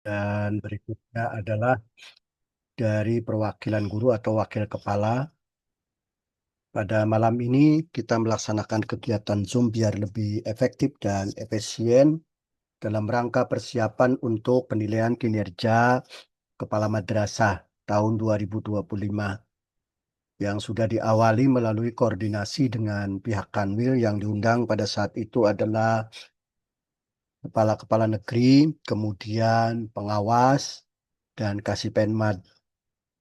Dan berikutnya adalah dari perwakilan guru atau wakil kepala. Pada malam ini kita melaksanakan kegiatan Zoom biar lebih efektif dan efisien dalam rangka persiapan untuk penilaian kinerja kepala madrasah tahun 2025 yang sudah diawali melalui koordinasi dengan pihak Kanwil. Yang diundang pada saat itu adalah kepala-kepala negeri, kemudian pengawas, dan Kasipenmad.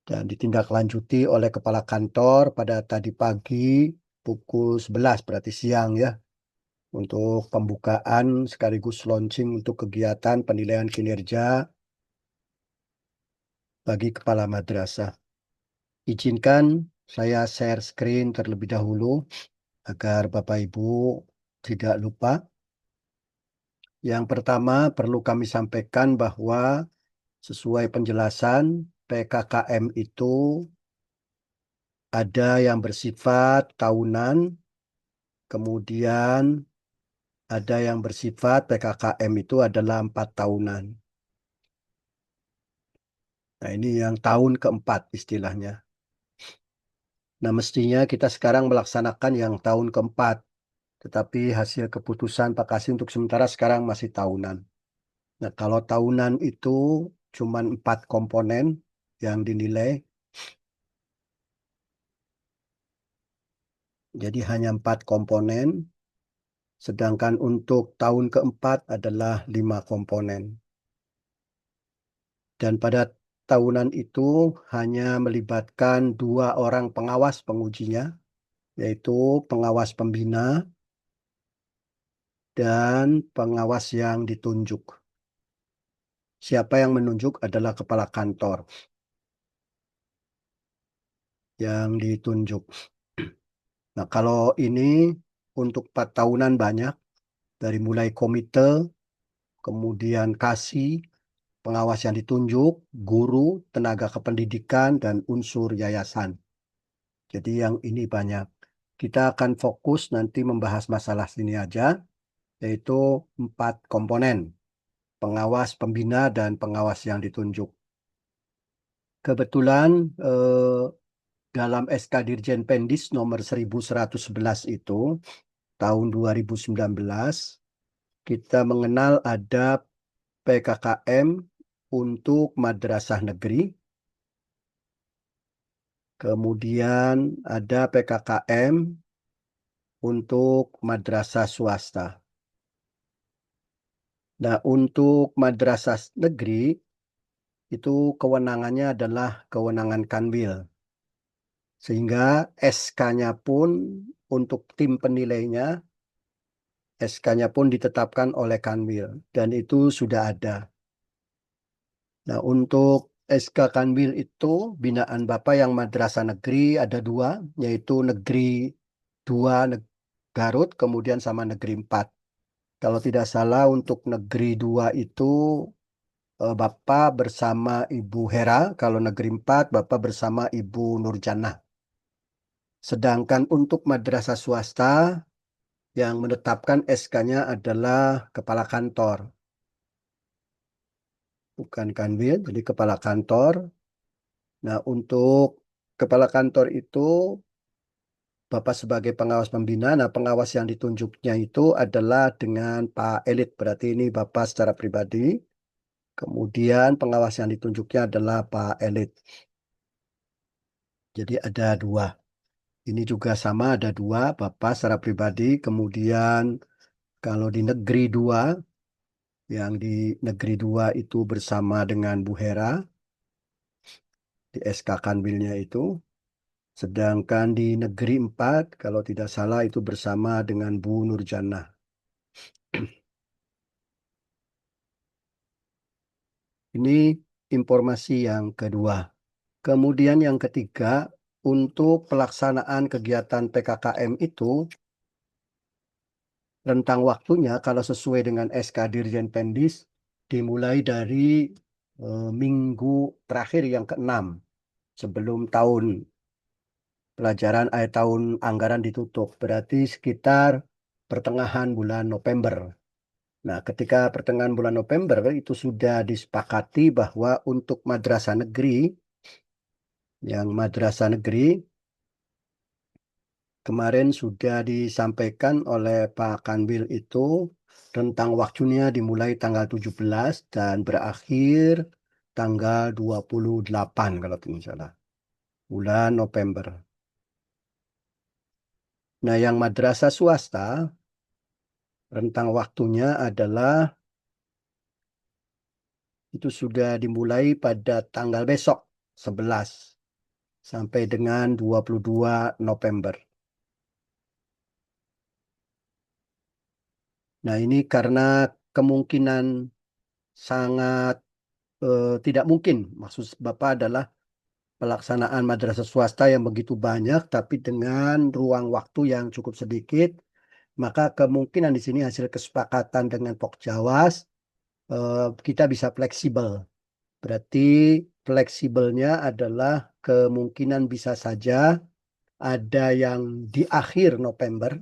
Dan ditindaklanjuti oleh kepala kantor pada tadi pagi pukul 11, berarti siang ya, untuk pembukaan sekaligus launching untuk kegiatan penilaian kinerja bagi kepala madrasah. Izinkan saya share screen terlebih dahulu agar Bapak Ibu tidak lupa. Yang pertama perlu kami sampaikan bahwa sesuai penjelasan PKKM itu ada yang bersifat tahunan, kemudian ada yang bersifat PKKM itu adalah 4 tahunan. Nah, ini yang tahun keempat istilahnya. Nah, mestinya kita sekarang melaksanakan yang tahun keempat, tetapi hasil keputusan Pak Kasih untuk sementara sekarang masih tahunan. Nah, kalau tahunan itu cuma 4 komponen yang dinilai, jadi hanya 4 komponen, sedangkan untuk tahun keempat adalah 5 komponen. Dan pada tahunan itu hanya melibatkan 2 orang pengawas pengujinya, yaitu pengawas pembina dan pengawas yang ditunjuk. Siapa yang menunjuk adalah kepala kantor yang ditunjuk. Nah, kalau ini untuk 4 tahunan banyak, dari mulai komite, kemudian kasih, pengawas yang ditunjuk, guru, tenaga kependidikan, dan unsur yayasan. Jadi yang ini banyak. Kita akan fokus nanti membahas masalah sini aja, yaitu 4 komponen, pengawas, pembina, dan pengawas yang ditunjuk. Kebetulan dalam SK Dirjen Pendis nomor 1111 itu, tahun 2019, kita mengenal ada PKKM untuk madrasah negeri, kemudian ada PKKM untuk madrasah swasta. Nah, untuk madrasah negeri itu kewenangannya adalah kewenangan Kanwil. Sehingga SK-nya pun untuk tim penilainya, SK-nya pun ditetapkan oleh Kanwil dan itu sudah ada. Nah, untuk SK Kanwil itu binaan Bapak yang madrasah negeri ada 2, yaitu Negeri 2 Garut, kemudian sama Negeri 4. Kalau tidak salah untuk Negeri 2 itu Bapak bersama Ibu Hera, kalau Negeri 4 Bapak bersama Ibu Nurjannah. Sedangkan untuk madrasah swasta yang menetapkan SK-nya adalah kepala kantor, bukan Kanwil, jadi kepala kantor. Nah, untuk kepala kantor itu Bapak sebagai pengawas pembina, nah pengawas yang ditunjuknya itu adalah dengan Pak Elit, berarti ini Bapak secara pribadi. Kemudian pengawas yang ditunjuknya adalah Pak Elit. Jadi ada 2. Ini juga sama ada 2, Bapak secara pribadi. Kemudian kalau di Negeri 2, yang di Negeri 2 itu bersama dengan Bu Hera, di SK Kanwilnya itu. Sedangkan di Negeri 4, kalau tidak salah itu bersama dengan Bu Nurjannah. Ini informasi yang kedua. Kemudian yang ketiga, untuk pelaksanaan kegiatan PKKM itu, rentang waktunya kalau sesuai dengan SK Dirjen Pendis, dimulai dari minggu terakhir yang ke-6 sebelum tahun pelajaran akhir tahun anggaran ditutup. Berarti sekitar pertengahan bulan November. Nah, ketika pertengahan bulan November itu sudah disepakati bahwa untuk madrasah negeri kemarin sudah disampaikan oleh Pak Kanwil itu tentang waktunya dimulai tanggal 17 dan berakhir tanggal 28 kalau tidak salah, bulan November. Nah, yang madrasah swasta rentang waktunya adalah itu sudah dimulai pada tanggal besok 11 sampai dengan 22 November. Nah, ini karena kemungkinan sangat tidak mungkin. Maksud Bapak adalah pelaksanaan madrasah swasta yang begitu banyak, tapi dengan ruang waktu yang cukup sedikit, maka kemungkinan di sini hasil kesepakatan dengan Pokjawas, kita bisa fleksibel. Berarti fleksibelnya adalah kemungkinan bisa saja ada yang di akhir November,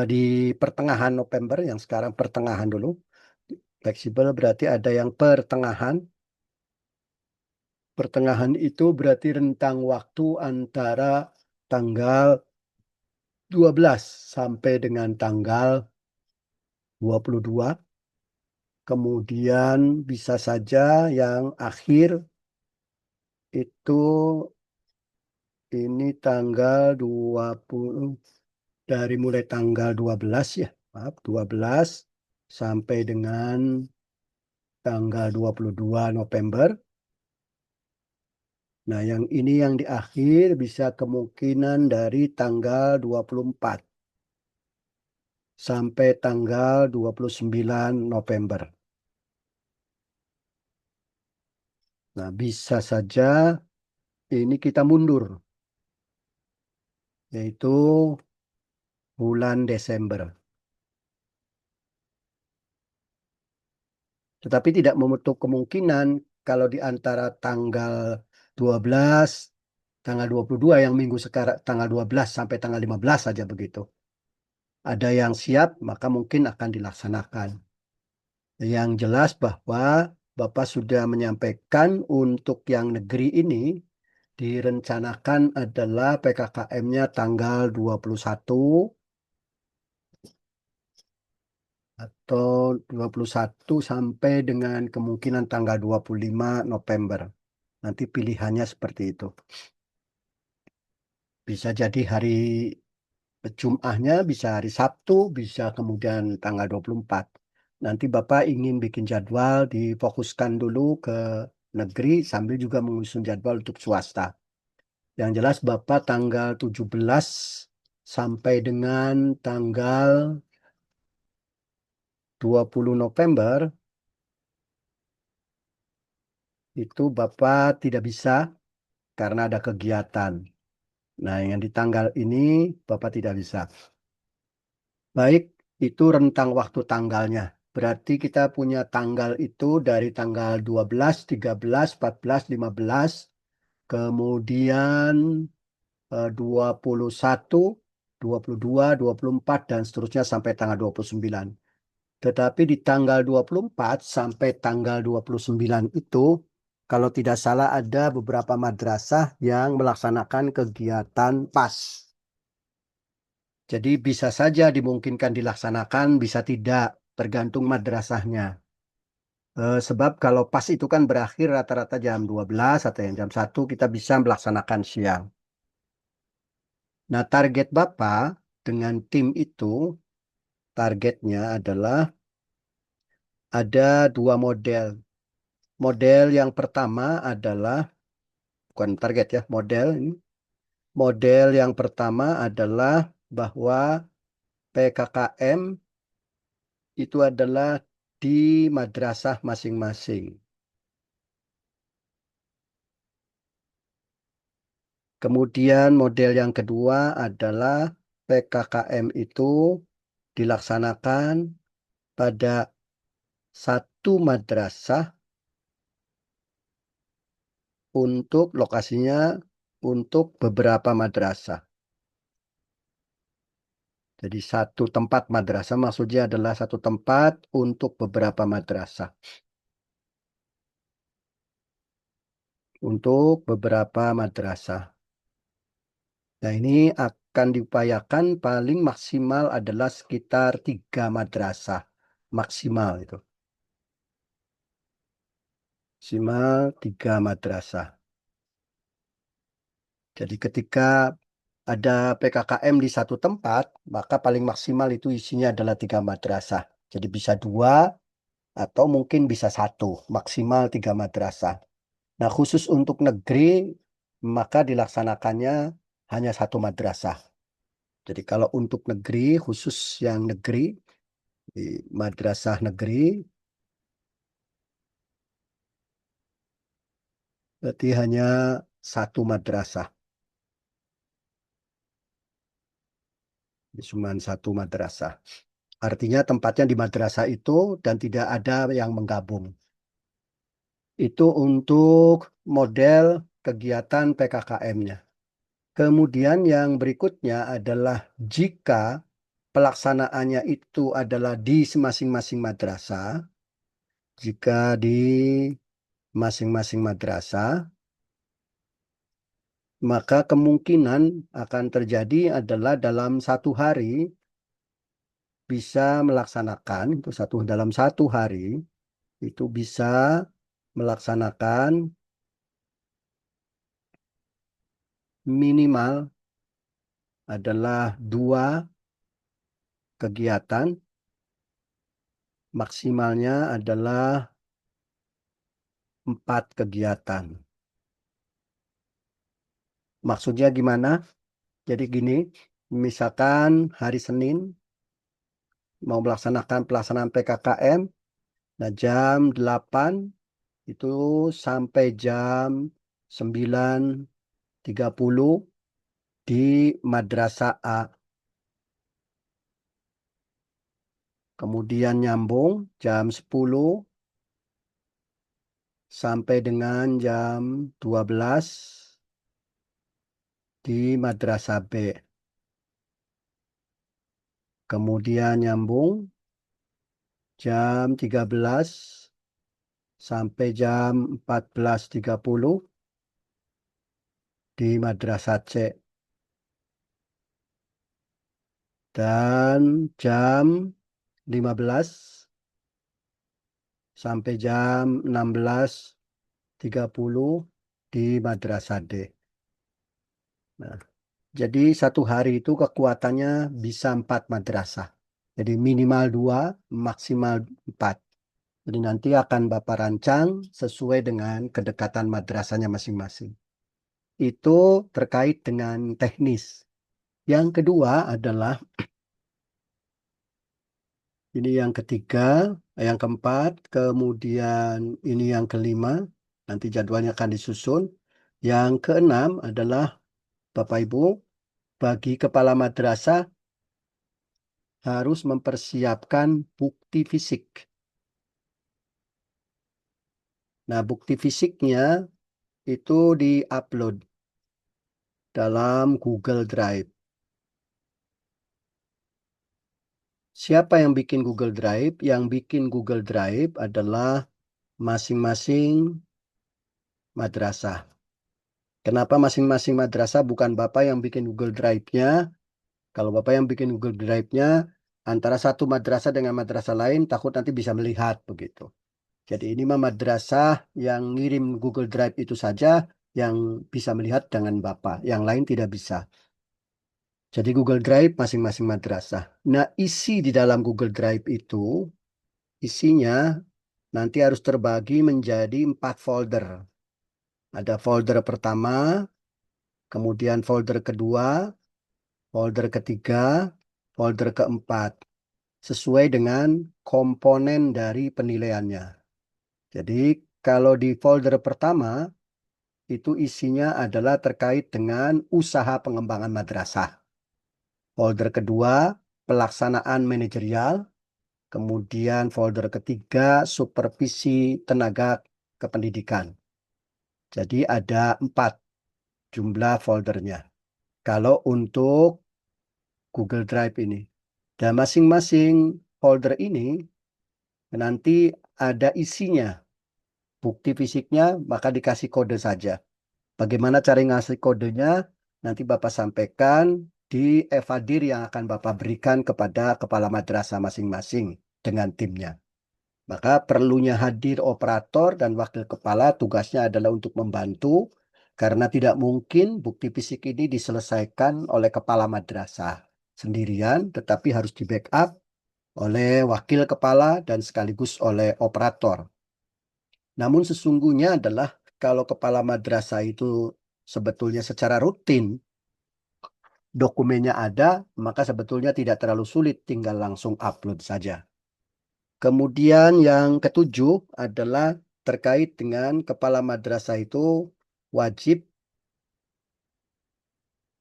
di pertengahan November, yang sekarang pertengahan dulu. Fleksibel berarti ada yang pertengahan. Pertengahan itu berarti rentang waktu antara tanggal 12 sampai dengan tanggal 22. Kemudian bisa saja yang akhir itu ini tanggal 20, dari mulai tanggal 12 ya, maaf, 12 sampai dengan tanggal 22 November. Nah, yang ini yang di akhir bisa kemungkinan dari tanggal 24 sampai tanggal 29 November. Nah, bisa saja ini kita mundur, yaitu bulan Desember. Tetapi tidak menutup kemungkinan kalau di antara tanggal 12, tanggal 22 yang minggu sekarang, tanggal 12 sampai tanggal 15 saja begitu. Ada yang siap, maka mungkin akan dilaksanakan. Yang jelas bahwa Bapak sudah menyampaikan untuk yang negeri ini direncanakan adalah PKKM-nya tanggal 21 atau 21 sampai dengan kemungkinan tanggal 25 November. Nanti pilihannya seperti itu. Bisa jadi hari Jum'ahnya, bisa hari Sabtu, bisa kemudian tanggal 24. Nanti Bapak ingin bikin jadwal, difokuskan dulu ke negeri sambil juga mengusung jadwal untuk swasta. Yang jelas Bapak tanggal 17 sampai dengan tanggal 20 November itu Bapak tidak bisa karena ada kegiatan. Nah, yang di tanggal ini Bapak tidak bisa. Baik, itu rentang waktu tanggalnya. Berarti kita punya tanggal itu dari tanggal 12, 13, 14, 15, kemudian 21, 22, 24, dan seterusnya sampai tanggal 29. Tetapi di tanggal 24 sampai tanggal 29 itu, kalau tidak salah ada beberapa madrasah yang melaksanakan kegiatan PAS. Jadi bisa saja dimungkinkan dilaksanakan, bisa tidak, tergantung madrasahnya. Sebab kalau PAS itu kan berakhir rata-rata jam 12 atau yang jam 1 kita bisa melaksanakan siang. Nah, target Bapak dengan tim itu, targetnya adalah ada dua model. Model yang pertama adalah, bukan target ya, model ini. Model yang pertama adalah bahwa PKKM itu adalah di madrasah masing-masing. Kemudian model yang kedua adalah PKKM itu dilaksanakan pada satu madrasah untuk lokasinya untuk beberapa madrasah. Jadi satu tempat madrasah maksudnya adalah satu tempat untuk beberapa madrasah. Untuk beberapa madrasah. Nah, ini akan diupayakan paling maksimal adalah sekitar 3 madrasah. Maksimal itu. Maksimal 3 madrasah. Jadi ketika ada PKKM di satu tempat, maka paling maksimal itu isinya adalah 3 madrasah. Jadi bisa 2 atau mungkin bisa 1, maksimal 3 madrasah. Nah, khusus untuk negeri, maka dilaksanakannya hanya 1 madrasah. Jadi kalau untuk negeri, khusus yang negeri, di madrasah negeri, berarti hanya 1 madrasah. Cuma 1 madrasah. Artinya tempatnya di madrasah itu dan tidak ada yang menggabung. Itu untuk model kegiatan PKKM-nya. Kemudian yang berikutnya adalah jika pelaksanaannya itu adalah di masing-masing madrasah, jika di masing-masing madrasah, maka kemungkinan akan terjadi adalah dalam satu hari bisa melaksanakan, itu dalam satu hari itu bisa melaksanakan minimal adalah 2 kegiatan, maksimalnya adalah 4 kegiatan. Maksudnya gimana? Jadi gini, misalkan hari Senin mau melaksanakan pelaksanaan PKKM, nah jam 8 itu sampai jam 9.30 di Madrasah A. Kemudian nyambung jam 10 sampai dengan jam 12 di Madrasah B. Kemudian nyambung jam 13 sampai jam 14.30 di Madrasah C. Dan jam 15 sampai jam 16.30 di Madrasah D. Nah, jadi satu hari itu kekuatannya bisa 4 madrasah. Jadi minimal 2, maksimal 4. Jadi nanti akan Bapak rancang sesuai dengan kedekatan madrasahnya masing-masing. Itu terkait dengan teknis. Yang kedua adalah, ini yang ketiga, yang keempat, kemudian ini yang kelima, nanti jadwalnya akan disusun. Yang keenam adalah, Bapak Ibu, bagi kepala madrasah harus mempersiapkan bukti fisik. Nah, bukti fisiknya itu di-upload dalam Google Drive. Siapa yang bikin Google Drive? Yang bikin Google Drive adalah masing-masing madrasah. Kenapa masing-masing madrasah bukan Bapak yang bikin Google Drive-nya? Kalau Bapak yang bikin Google Drive-nya, antara satu madrasah dengan madrasah lain takut nanti bisa melihat begitu. Jadi ini mah madrasah yang ngirim Google Drive itu saja yang bisa melihat dengan Bapak, yang lain tidak bisa. Jadi Google Drive masing-masing madrasah. Nah, isi di dalam Google Drive itu, isinya nanti harus terbagi menjadi 4 folder. Ada folder pertama, kemudian folder kedua, folder ketiga, folder keempat. Sesuai dengan komponen dari penilaiannya. Jadi kalau di folder pertama, itu isinya adalah terkait dengan usaha pengembangan madrasah. Folder kedua, pelaksanaan manajerial. Kemudian folder ketiga, supervisi tenaga kependidikan. Jadi ada 4 jumlah foldernya. Kalau untuk Google Drive ini. Dan masing-masing folder ini nanti ada isinya. Bukti fisiknya maka dikasih kode saja. Bagaimana cara ngasih kodenya? Nanti Bapak sampaikan di evadir yang akan Bapak berikan kepada kepala madrasah masing-masing dengan timnya. Maka perlunya hadir operator dan wakil kepala tugasnya adalah untuk membantu karena tidak mungkin bukti fisik ini diselesaikan oleh kepala madrasah sendirian, tetapi harus di backup oleh wakil kepala dan sekaligus oleh operator. Namun sesungguhnya adalah kalau kepala madrasah itu sebetulnya secara rutin dokumennya ada, maka sebetulnya tidak terlalu sulit, tinggal langsung upload saja. Kemudian yang ketujuh adalah terkait dengan kepala madrasah itu wajib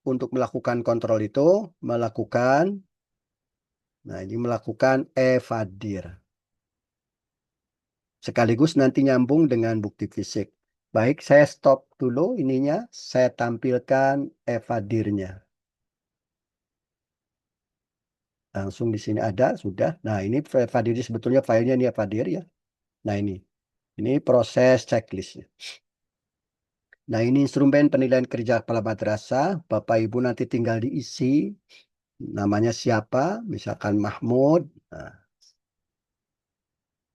untuk melakukan kontrol itu, melakukan evadir. Sekaligus nanti nyambung dengan bukti fisik. Baik, saya stop dulu ininya, saya tampilkan evadirnya. Langsung di sini ada, sudah. Nah, ini evadir sebetulnya filenya ini evadir ya. Nah, ini proses checklistnya. Nah, ini instrumen penilaian kerja kepala madrasah. Bapak Ibu nanti tinggal diisi namanya siapa, misalkan Mahmud. Nah,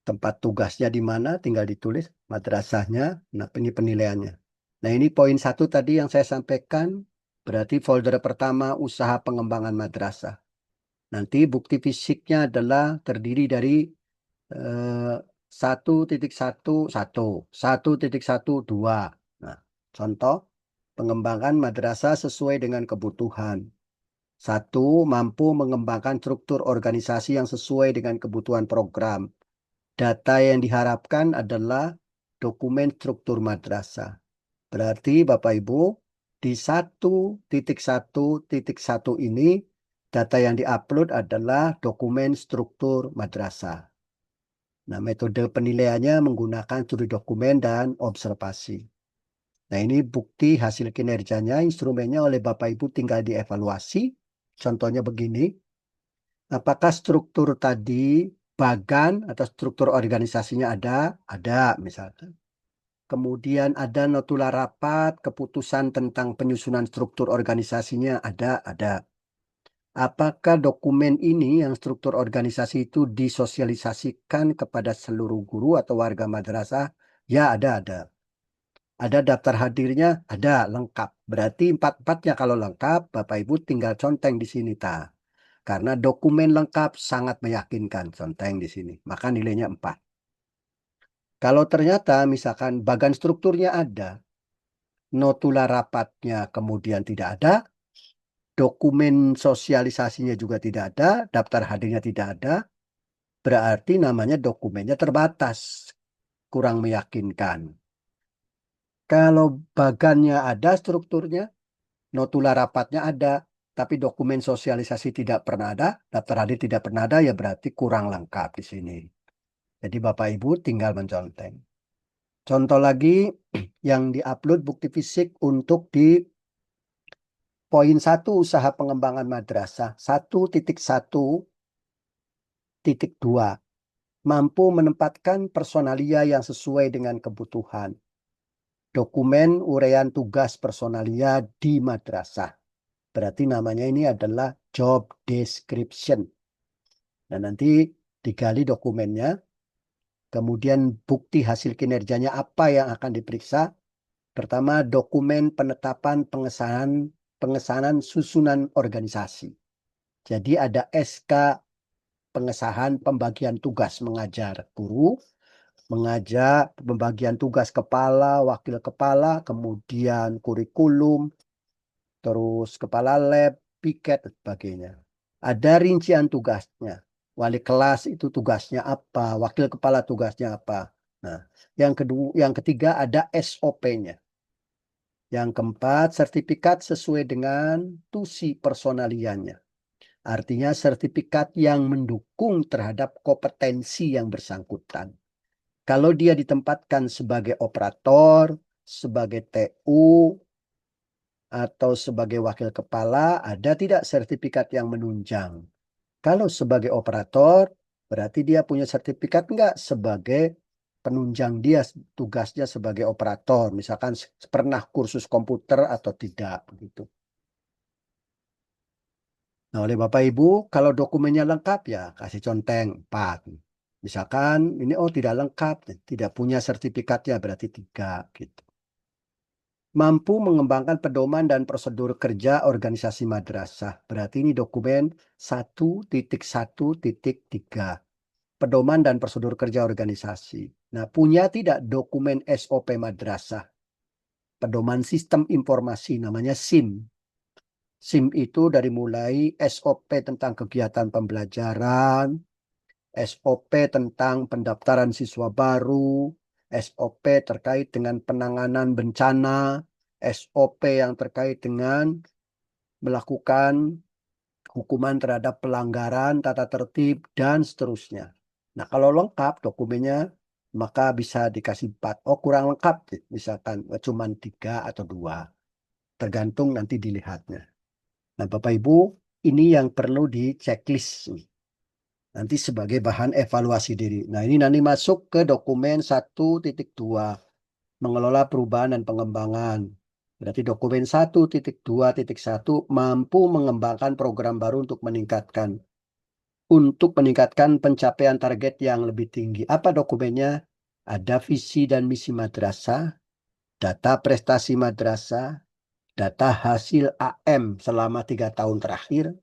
tempat tugasnya di mana, tinggal ditulis madrasahnya. Nah, ini penilaiannya. Nah, ini poin 1 tadi yang saya sampaikan. Berarti folder pertama usaha pengembangan madrasah. Nanti bukti fisiknya adalah terdiri dari 1.11, 1.12. Contoh pengembangan madrasah sesuai dengan kebutuhan. 1. Mampu mengembangkan struktur organisasi yang sesuai dengan kebutuhan program. Data yang diharapkan adalah dokumen struktur madrasah. Berarti Bapak Ibu di 1.1.1 ini data yang diupload adalah dokumen struktur madrasah. Nah, metode penilaiannya menggunakan studi dokumen dan observasi. Nah, ini bukti hasil kinerjanya, instrumennya oleh Bapak Ibu tinggal dievaluasi. Contohnya begini, apakah struktur tadi, bagan atau struktur organisasinya ada? Ada, misalkan. Kemudian ada notula rapat, keputusan tentang penyusunan struktur organisasinya ada. Apakah dokumen ini yang struktur organisasi itu disosialisasikan kepada seluruh guru atau warga madrasah? Ya, ada. Ada daftar hadirnya? Ada, lengkap. Berarti empat-empatnya kalau lengkap, Bapak Ibu tinggal conteng di sini, Karena dokumen lengkap sangat meyakinkan, conteng di sini. Maka nilainya 4. Kalau ternyata misalkan bagan strukturnya ada, notula rapatnya kemudian tidak ada, dokumen sosialisasinya juga tidak ada, daftar hadirnya tidak ada, berarti namanya dokumennya terbatas, kurang meyakinkan. Kalau bagannya ada strukturnya, notula rapatnya ada, tapi dokumen sosialisasi tidak pernah ada, daftar hadir tidak pernah ada, ya berarti kurang lengkap di sini. Jadi Bapak Ibu tinggal menconteng. Contoh lagi yang diupload bukti fisik untuk di poin 1 usaha pengembangan madrasah 1.1.2 mampu menempatkan personalia yang sesuai dengan kebutuhan. Dokumen uraian tugas personalia di madrasah. Berarti namanya ini adalah job description. Dan nanti digali dokumennya, kemudian bukti hasil kinerjanya apa yang akan diperiksa. Pertama, dokumen penetapan pengesahan susunan organisasi. Jadi ada SK pengesahan pembagian tugas mengajar guru, mengajar pembagian tugas kepala, wakil kepala, kemudian kurikulum, terus kepala lab, piket, dan sebagainya. Ada rincian tugasnya. Wali kelas itu tugasnya apa, wakil kepala tugasnya apa. Nah, yang ketiga ada SOP-nya. Yang keempat, sertifikat sesuai dengan tusi personaliannya. Artinya sertifikat yang mendukung terhadap kompetensi yang bersangkutan. Kalau dia ditempatkan sebagai operator, sebagai TU, atau sebagai wakil kepala, ada tidak sertifikat yang menunjang? Kalau sebagai operator, berarti dia punya sertifikat enggak sebagai penunjang dia tugasnya sebagai operator, misalkan pernah kursus komputer atau tidak, begitu. Nah, oleh Bapak Ibu, kalau dokumennya lengkap ya kasih conteng 4. Misalkan ini oh tidak lengkap, tidak punya sertifikatnya berarti 3 gitu. Mampu mengembangkan pedoman dan prosedur kerja organisasi madrasah. Berarti ini dokumen 1.1.3. Pedoman dan prosedur kerja organisasi. Nah, punya tidak dokumen SOP madrasah? Pedoman sistem informasi namanya SIM. SIM itu dari mulai SOP tentang kegiatan pembelajaran, SOP tentang pendaftaran siswa baru, SOP terkait dengan penanganan bencana, SOP yang terkait dengan melakukan hukuman terhadap pelanggaran tata tertib, dan seterusnya. Nah, kalau lengkap dokumennya, maka bisa dikasih 4. Oh, kurang lengkap, misalkan cuma 3 atau 2. Tergantung nanti dilihatnya. Nah, Bapak Ibu, ini yang perlu di checklist. Nanti sebagai bahan evaluasi diri. Nah, ini nanti masuk ke dokumen 1.2. Mengelola perubahan dan pengembangan. Berarti dokumen 1.2.1 mampu mengembangkan program baru untuk meningkatkan pencapaian target yang lebih tinggi. Apa dokumennya? Ada visi dan misi madrasah, data prestasi madrasah, data hasil AM selama 3 tahun terakhir.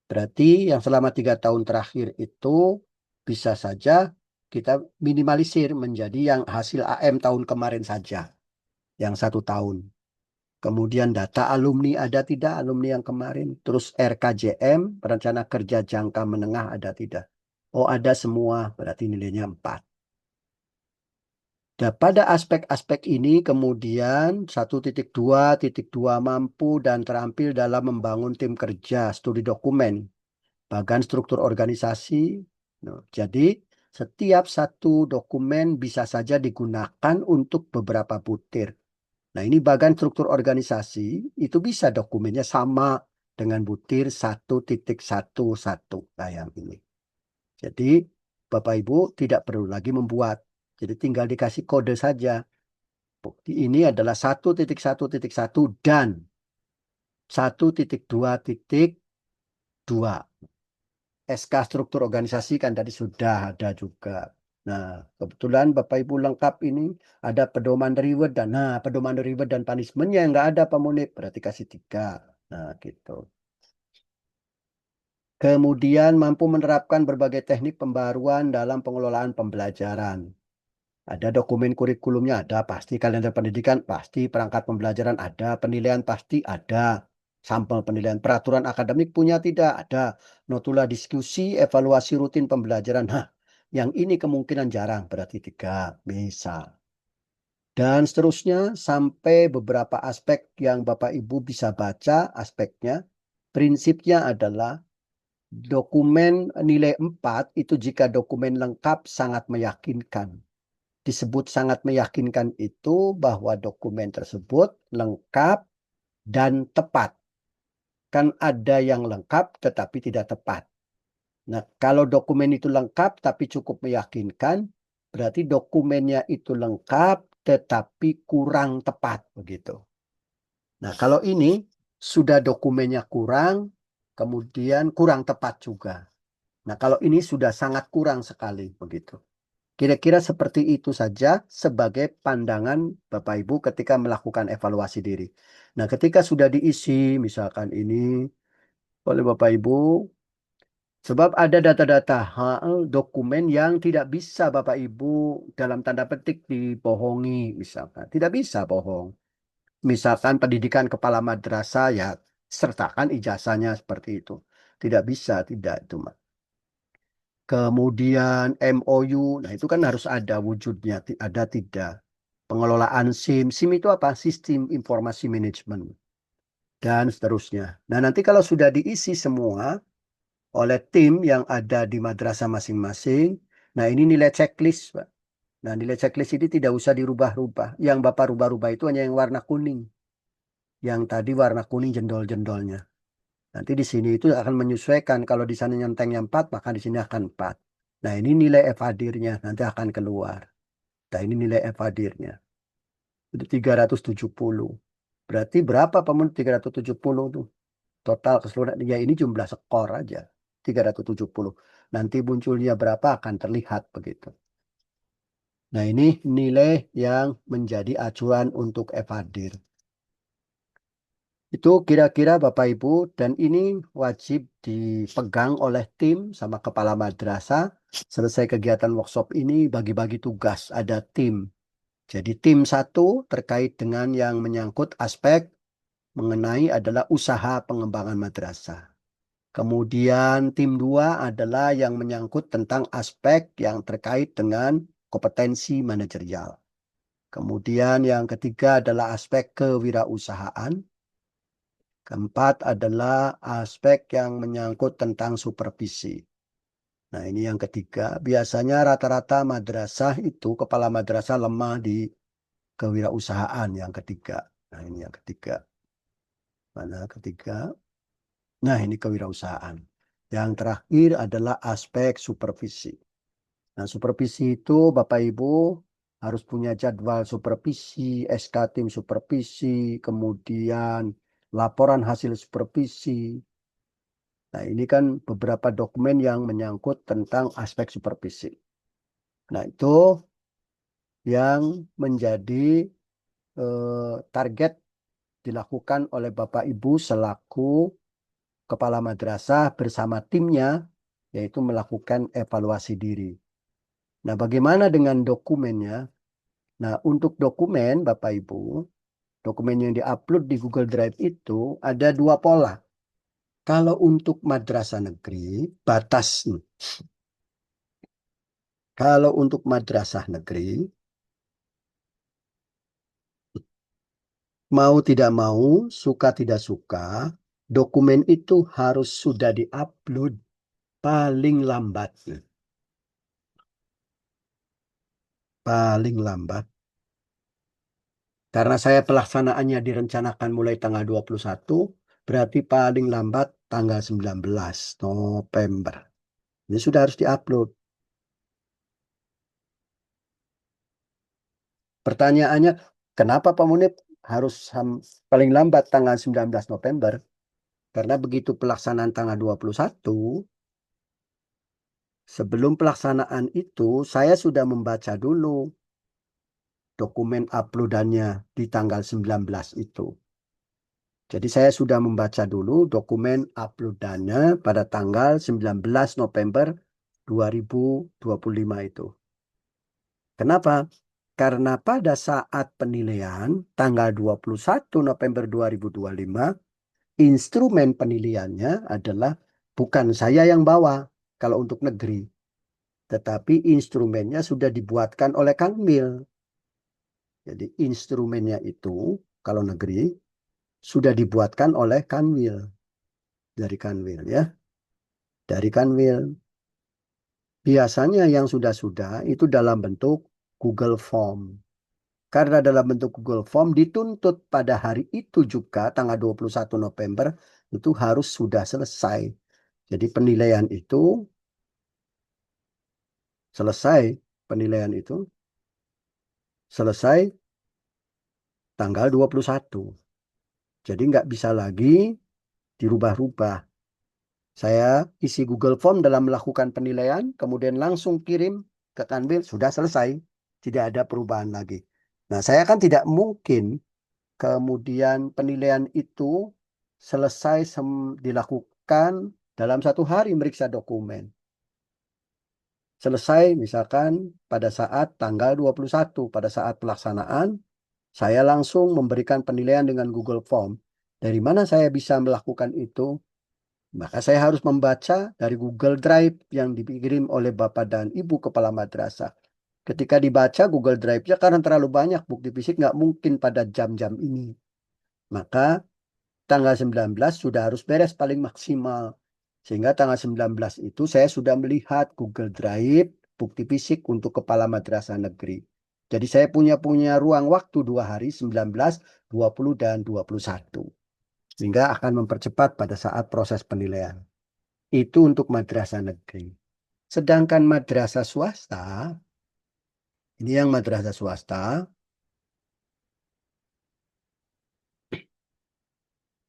Berarti yang selama 3 tahun terakhir itu bisa saja kita minimalisir menjadi yang hasil AM tahun kemarin saja, yang 1 tahun. Kemudian data alumni ada tidak alumni yang kemarin. Terus RKJM, rencana kerja jangka menengah ada tidak. Oh ada semua, berarti nilainya 4. Nah, pada aspek-aspek ini kemudian 1.2.2 mampu dan terampil dalam membangun tim kerja, studi dokumen, bagan struktur organisasi. Nah, jadi setiap satu dokumen bisa saja digunakan untuk beberapa butir. Nah, ini bagan struktur organisasi, itu bisa dokumennya sama dengan butir 1.11. Nah, yang ini. Jadi, Bapak Ibu tidak perlu lagi membuat. Jadi, tinggal dikasih kode saja. Bukti ini adalah 1.1.1 dan 1.2.2. SK struktur organisasi kan tadi sudah ada juga. Nah, kebetulan Bapak Ibu lengkap ini ada pedoman reward dan pedoman reward dan punishmentnya yang nggak ada Pak Munib, berarti kasih 3. Nah, gitu. Kemudian mampu menerapkan berbagai teknik pembaruan dalam pengelolaan pembelajaran. Ada dokumen kurikulumnya, ada pasti kalender pendidikan, pasti perangkat pembelajaran ada, penilaian pasti ada, sampel penilaian peraturan akademik punya tidak ada, notula diskusi, evaluasi rutin pembelajaran. Nah, yang ini kemungkinan jarang, berarti 3 bisa. Dan seterusnya sampai beberapa aspek yang Bapak Ibu bisa baca aspeknya. Prinsipnya adalah dokumen nilai 4 itu jika dokumen lengkap sangat meyakinkan. Disebut sangat meyakinkan itu bahwa dokumen tersebut lengkap dan tepat. Kan ada yang lengkap tetapi tidak tepat. Nah, kalau dokumen itu lengkap tapi cukup meyakinkan, berarti dokumennya itu lengkap tetapi kurang tepat begitu. Nah, kalau ini sudah dokumennya kurang, kemudian kurang tepat juga. Nah, kalau ini sudah sangat kurang sekali begitu. Kira-kira seperti itu saja sebagai pandangan Bapak Ibu ketika melakukan evaluasi diri. Nah, ketika sudah diisi, misalkan ini oleh Bapak Ibu, sebab ada data-data dokumen yang tidak bisa Bapak Ibu dalam tanda petik dibohongi, misalkan. Tidak bisa bohong. Misalkan pendidikan kepala madrasah ya sertakan ijazahnya seperti itu. Tidak bisa, tidak itu, Mas. Kemudian MOU, nah itu kan harus ada wujudnya, ada tidak. Pengelolaan SIM, SIM itu apa? Sistem Informasi Manajemen. Dan seterusnya. Nah nanti kalau sudah diisi semua oleh tim yang ada di madrasah masing-masing, nah ini nilai checklist, Pak. Nah nilai checklist ini tidak usah dirubah-rubah. Yang Bapak rubah-rubah itu hanya yang warna kuning. Yang tadi warna kuning jendol-jendolnya. Nanti di sini itu akan menyesuaikan. Kalau di sana nyentengnya 4, maka di sini akan 4. Nah, ini nilai F hadirnya nanti akan keluar. Nah, ini nilai F hadirnya. Itu 370. Berarti berapa pemenuh 370 tuh? Total keseluruhan. Ya, ini jumlah skor aja. 370. Nanti munculnya berapa akan terlihat begitu. Nah, ini nilai yang menjadi acuan untuk F hadir. Itu kira-kira Bapak Ibu, dan ini wajib dipegang oleh tim sama kepala madrasah. Selesai kegiatan workshop ini bagi-bagi tugas, ada tim. Jadi tim satu terkait dengan yang menyangkut aspek mengenai adalah usaha pengembangan madrasah. Kemudian tim dua adalah yang menyangkut tentang aspek yang terkait dengan kompetensi manajerial. Kemudian yang ketiga adalah aspek kewirausahaan. Keempat adalah aspek yang menyangkut tentang supervisi. Nah, ini yang ketiga. Biasanya rata-rata madrasah itu, kepala madrasah lemah di kewirausahaan yang ketiga. Nah, ini yang ketiga. Mana ketiga? Nah, ini kewirausahaan. Yang terakhir adalah aspek supervisi. Nah, supervisi itu Bapak Ibu harus punya jadwal supervisi, SK tim supervisi, kemudian laporan hasil supervisi. Nah, ini kan beberapa dokumen yang menyangkut tentang aspek supervisi. Nah, itu yang menjadi target dilakukan oleh Bapak Ibu selaku kepala madrasah bersama timnya, yaitu melakukan evaluasi diri. Nah, bagaimana dengan dokumennya? Nah, untuk dokumen, Bapak Ibu, dokumen yang diupload di Google Drive itu ada dua pola. Kalau untuk madrasah negeri, batas. Kalau untuk madrasah negeri, mau tidak mau, suka tidak suka, dokumen itu harus sudah diupload paling lambat. Paling lambat. Karena saya pelaksanaannya direncanakan mulai tanggal 21, berarti paling lambat tanggal 19 November. Ini sudah harus diupload. Pertanyaannya, kenapa Pak Munib harus paling lambat tanggal 19 November? Karena begitu pelaksanaan tanggal 21, sebelum pelaksanaan itu, saya sudah membaca dulu dokumen uploadannya di tanggal 19 itu. Jadi saya sudah membaca dulu dokumen uploadannya pada tanggal 19 November 2025 itu. Kenapa? Karena pada saat penilaian tanggal 21 November 2025, instrumen penilaiannya adalah bukan saya yang bawa kalau untuk negeri, tetapi instrumennya sudah dibuatkan oleh Kanwil. Jadi instrumennya itu kalau negeri sudah dibuatkan oleh Kanwil, dari Kanwil ya, dari Kanwil. Biasanya yang sudah-sudah itu dalam bentuk Google Form. Karena dalam bentuk Google Form dituntut pada hari itu juga tanggal 21 November itu harus sudah selesai. Jadi selesai penilaian itu selesai tanggal 21. Jadi nggak bisa lagi dirubah-rubah. Saya isi Google Form dalam melakukan penilaian, kemudian langsung kirim ke Kanwil, sudah selesai. Tidak ada perubahan lagi. Nah, saya kan tidak mungkin kemudian penilaian itu selesai dilakukan dalam 1 hari meriksa dokumen. Selesai misalkan pada saat tanggal 21, pada saat pelaksanaan, saya langsung memberikan penilaian dengan Google Form. Dari mana saya bisa melakukan itu? Maka saya harus membaca dari Google Drive yang dikirim oleh Bapak dan Ibu Kepala Madrasah. Ketika dibaca Google Drive-nya karena terlalu banyak bukti fisik nggak mungkin pada jam-jam ini. Maka tanggal 19 sudah harus beres paling maksimal. Sehingga tanggal 19 itu saya sudah melihat Google Drive bukti fisik untuk Kepala Madrasah Negeri. Jadi saya punya ruang waktu 2 hari, 19, 20, dan 21. Sehingga akan mempercepat pada saat proses penilaian. Itu untuk madrasah negeri. Sedangkan madrasah swasta, ini yang madrasah swasta,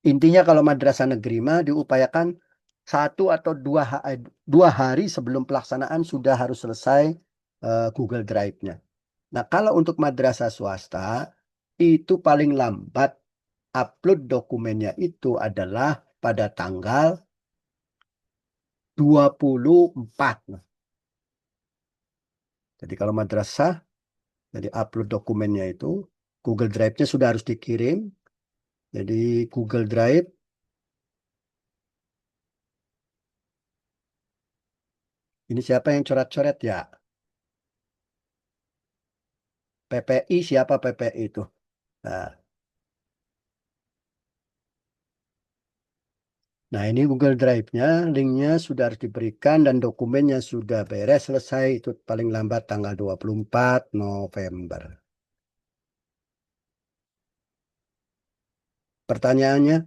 intinya kalau madrasah negeri mah diupayakan 1 atau 2 hari sebelum pelaksanaan sudah harus selesai Google Drive-nya. Nah, kalau untuk madrasah swasta, itu paling lambat upload dokumennya itu adalah pada tanggal 24. Nah, jadi kalau madrasah, jadi upload dokumennya itu, Google Drive-nya sudah harus dikirim. Jadi Google Drive, ini siapa yang coret-coret ya? PPI, siapa PPI itu? Nah, Nah, ini Google Drive-nya, linknya sudah harus diberikan dan dokumennya sudah beres selesai. Itu paling lambat tanggal 24 November. Pertanyaannya,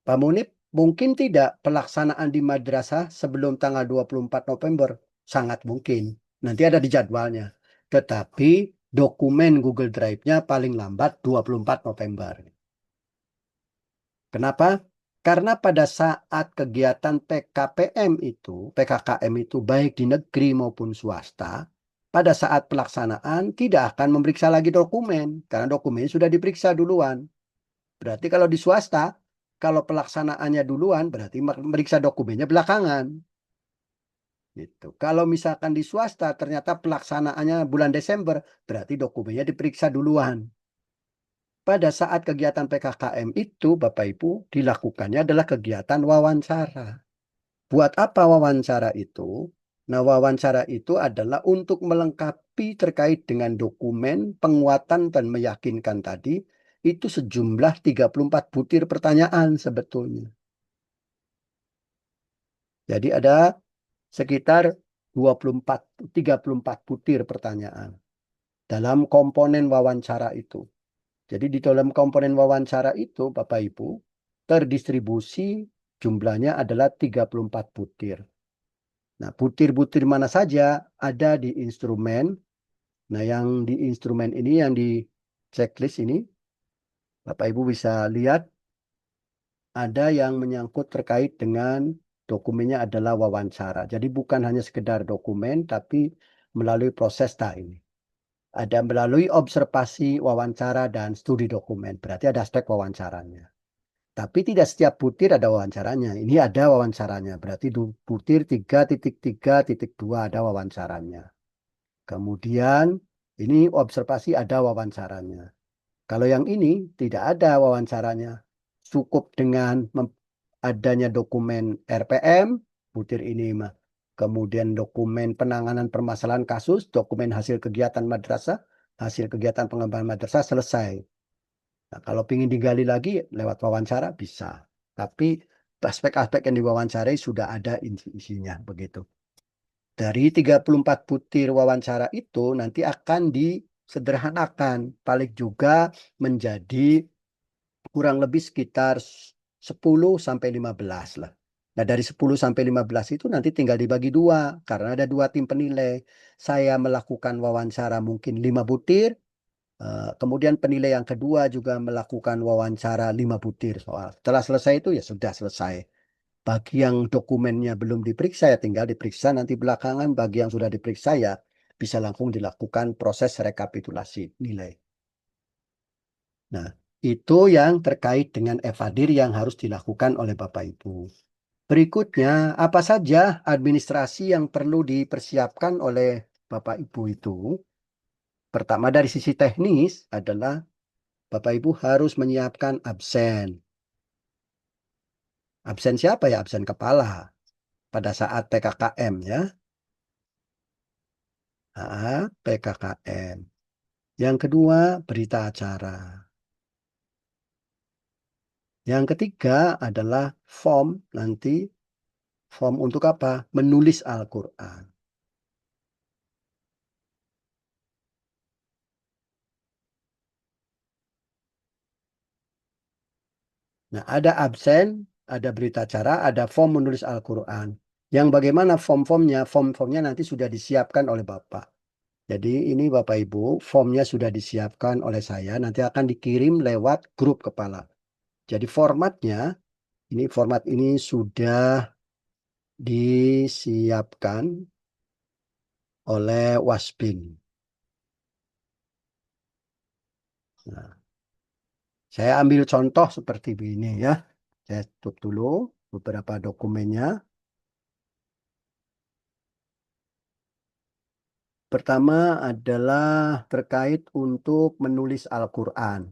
Pak Munib, mungkin tidak pelaksanaan di madrasah sebelum tanggal 24 November? Sangat mungkin. Nanti ada di jadwalnya. Tetapi dokumen Google Drive-nya paling lambat 24 November. Kenapa? Karena pada saat kegiatan PKKM itu baik di negeri maupun swasta, pada saat pelaksanaan tidak akan memeriksa lagi dokumen, karena dokumen sudah diperiksa duluan. Berarti kalau di swasta, kalau pelaksanaannya duluan, berarti memeriksa dokumennya belakangan. Gitu. Kalau misalkan di swasta ternyata pelaksanaannya bulan Desember, berarti dokumennya diperiksa duluan. Pada saat kegiatan PKKM itu, Bapak Ibu, dilakukannya adalah kegiatan wawancara. Buat apa wawancara itu? Nah, wawancara itu adalah untuk melengkapi terkait dengan dokumen penguatan dan meyakinkan tadi, itu sejumlah 34 butir pertanyaan sebetulnya. Jadi ada sekitar 34 butir pertanyaan dalam komponen wawancara itu. Jadi di dalam komponen wawancara itu, Bapak Ibu, terdistribusi jumlahnya adalah 34 butir. Nah, butir-butir mana saja ada di instrumen. Nah, yang di instrumen ini, yang di checklist ini, Bapak Ibu bisa lihat ada yang menyangkut terkait dengan dokumennya adalah wawancara. Jadi bukan hanya sekedar dokumen, tapi melalui proses ini. Ada melalui observasi, wawancara, dan studi dokumen. Berarti ada aspek wawancaranya. Tapi tidak setiap butir ada wawancaranya. Ini ada wawancaranya. Berarti butir 3.3.2 ada wawancaranya. Kemudian ini observasi ada wawancaranya. Kalau yang ini tidak ada wawancaranya. Cukup dengan adanya dokumen RPM, butir ini mah. Kemudian dokumen penanganan permasalahan kasus, dokumen hasil kegiatan madrasah, hasil kegiatan pengembangan madrasah selesai. Nah, kalau ingin digali lagi lewat wawancara bisa. Tapi aspek-aspek yang diwawancarai sudah ada isinya begitu. Dari 34 butir wawancara itu nanti akan disederhanakan, paling juga menjadi kurang lebih sekitar 10 sampai 15 lah. Nah, dari 10 sampai 15 itu nanti tinggal dibagi dua, karena ada dua tim penilai. Saya melakukan wawancara mungkin 5 butir, kemudian penilai yang kedua juga melakukan wawancara 5 butir soal. Setelah selesai itu ya sudah selesai. Bagi yang dokumennya belum diperiksa ya tinggal diperiksa nanti belakangan. Bagi yang sudah diperiksa ya bisa langsung dilakukan proses rekapitulasi nilai. Nah, itu yang terkait dengan evadir yang harus dilakukan oleh Bapak Ibu. Berikutnya, apa saja administrasi yang perlu dipersiapkan oleh Bapak Ibu itu? Pertama dari sisi teknis adalah Bapak Ibu harus menyiapkan absen. Absen siapa ya? Absen kepala pada saat PKKM ya. PKKM. Yang kedua, berita acara. Yang ketiga adalah form nanti. Form untuk apa? Menulis Al-Quran. Nah, ada absen, ada berita acara, ada form menulis Al-Quran. Yang bagaimana form-formnya? Form-formnya nanti sudah disiapkan oleh Bapak. Jadi ini Bapak Ibu, formnya sudah disiapkan oleh saya, nanti akan dikirim lewat grup kepala. Jadi format ini sudah disiapkan oleh Waspin. Nah, saya ambil contoh seperti ini ya. Saya tutup dulu beberapa dokumennya. Pertama adalah terkait untuk menulis Al-Quran.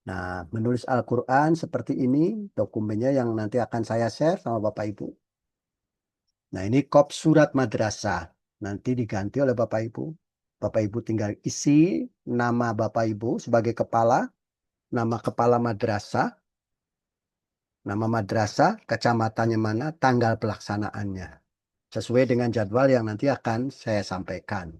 Nah, menulis Al-Quran seperti ini dokumennya yang nanti akan saya share sama Bapak Ibu. Nah, ini kop surat madrasah. Nanti diganti oleh Bapak Ibu. Bapak Ibu tinggal isi nama Bapak Ibu sebagai kepala, nama kepala madrasah, nama madrasah, kecamatannya mana, tanggal pelaksanaannya. Sesuai dengan jadwal yang nanti akan saya sampaikan.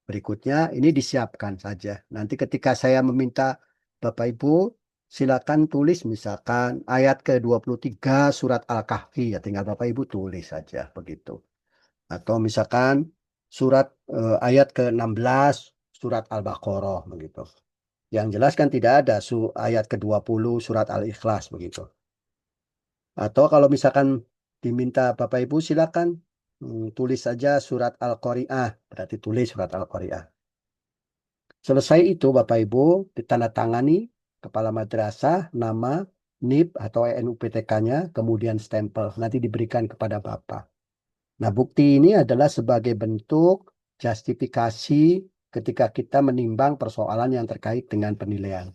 Berikutnya ini disiapkan saja. Nanti ketika saya meminta Bapak Ibu, silakan tulis misalkan ayat ke-23 surat Al-Kahfi, ya tinggal Bapak Ibu tulis saja begitu. Atau misalkan ayat ke-16 surat Al-Baqarah begitu. Yang jelas kan tidak ada ayat ke-20 surat Al-Ikhlas begitu. Atau kalau misalkan diminta Bapak Ibu silakan tulis saja surat Al-Qari'ah, berarti tulis surat Al-Qari'ah. Selesai itu Bapak Ibu ditandatangani kepala madrasah, nama, NIP atau NUPTK-nya, kemudian stempel, nanti diberikan kepada Bapak. Nah, bukti ini adalah sebagai bentuk justifikasi ketika kita menimbang persoalan yang terkait dengan penilaian.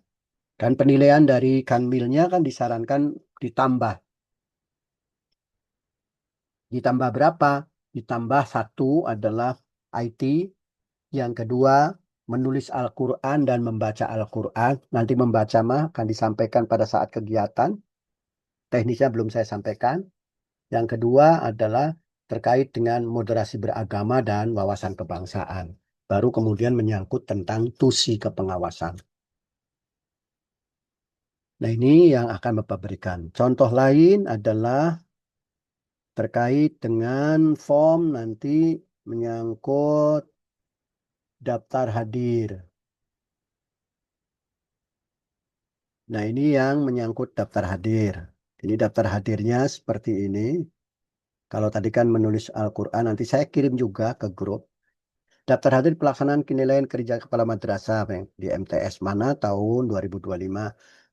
Dan penilaian dari Kanwilnya kan disarankan ditambah. Ditambah berapa? Ditambah satu adalah IT, yang kedua menulis Al-Quran dan membaca Al-Quran. Nanti membaca mah akan disampaikan pada saat kegiatan. Teknisnya belum saya sampaikan. Yang kedua adalah terkait dengan moderasi beragama dan wawasan kebangsaan. Baru kemudian menyangkut tentang tusi kepengawasan. Nah, ini yang akan Bapak berikan. Contoh lain adalah terkait dengan form nanti menyangkut daftar hadir. Nah, ini yang menyangkut daftar hadir. Ini daftar hadirnya seperti ini. Kalau tadi kan menulis Al-Quran, nanti saya kirim juga ke grup. Daftar hadir pelaksanaan penilaian kerja kepala madrasah di MTS mana tahun 2025.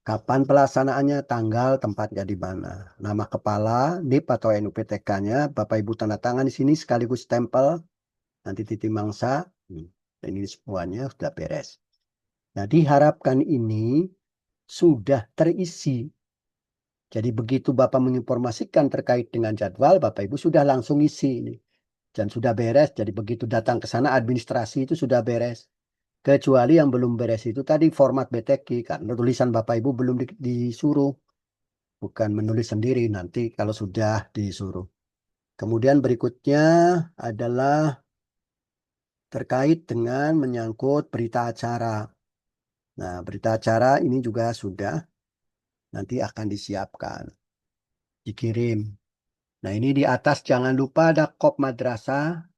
Kapan pelaksanaannya, tanggal, tempatnya di mana. Nama kepala, NIP atau NUPTK-nya, Bapak Ibu tanda tangan di sini sekaligus stempel. Nanti ditimbang sah. Ini semuanya sudah beres. Nah, diharapkan ini sudah terisi. Jadi begitu Bapak menginformasikan terkait dengan jadwal, Bapak Ibu sudah langsung isi ini. Dan sudah beres, jadi begitu datang ke sana administrasi itu sudah beres. Kecuali yang belum beres itu tadi format BTQ, karena tulisan Bapak Ibu belum disuruh. Bukan menulis sendiri nanti kalau sudah disuruh. Kemudian berikutnya adalah terkait dengan menyangkut berita acara. Nah, berita acara ini juga sudah nanti akan disiapkan, dikirim. Nah, ini di atas jangan lupa ada kop madrasah.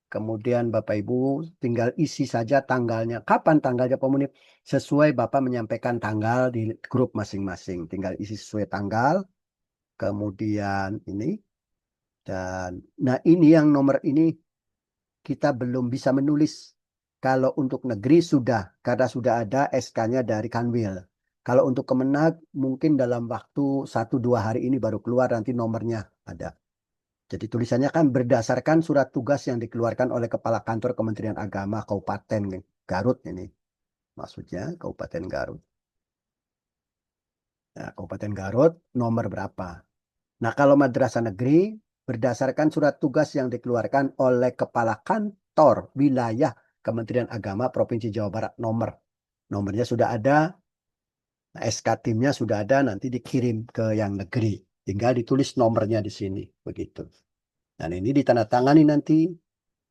Kemudian Bapak Ibu tinggal isi saja tanggalnya. Kapan tanggalnya pemunit? Sesuai Bapak menyampaikan tanggal di grup masing-masing. Tinggal isi sesuai tanggal. Kemudian ini. Dan nah ini yang nomor ini kita belum bisa menulis. Kalau untuk negeri sudah. Karena sudah ada SK-nya dari Kanwil. Kalau untuk Kemenag mungkin dalam waktu 1-2 hari ini baru keluar nanti nomornya ada. Jadi tulisannya kan berdasarkan surat tugas yang dikeluarkan oleh Kepala Kantor Kementerian Agama Kabupaten Garut ini. Maksudnya Kabupaten Garut. Nah, Kabupaten Garut nomor berapa? Nah, kalau madrasah negeri berdasarkan surat tugas yang dikeluarkan oleh Kepala Kantor Wilayah Kementerian Agama Provinsi Jawa Barat nomor. Nomornya sudah ada, SK timnya sudah ada, nanti dikirim ke yang negeri. Tinggal ditulis nomornya di sini, begitu. Dan ini ditandatangani nanti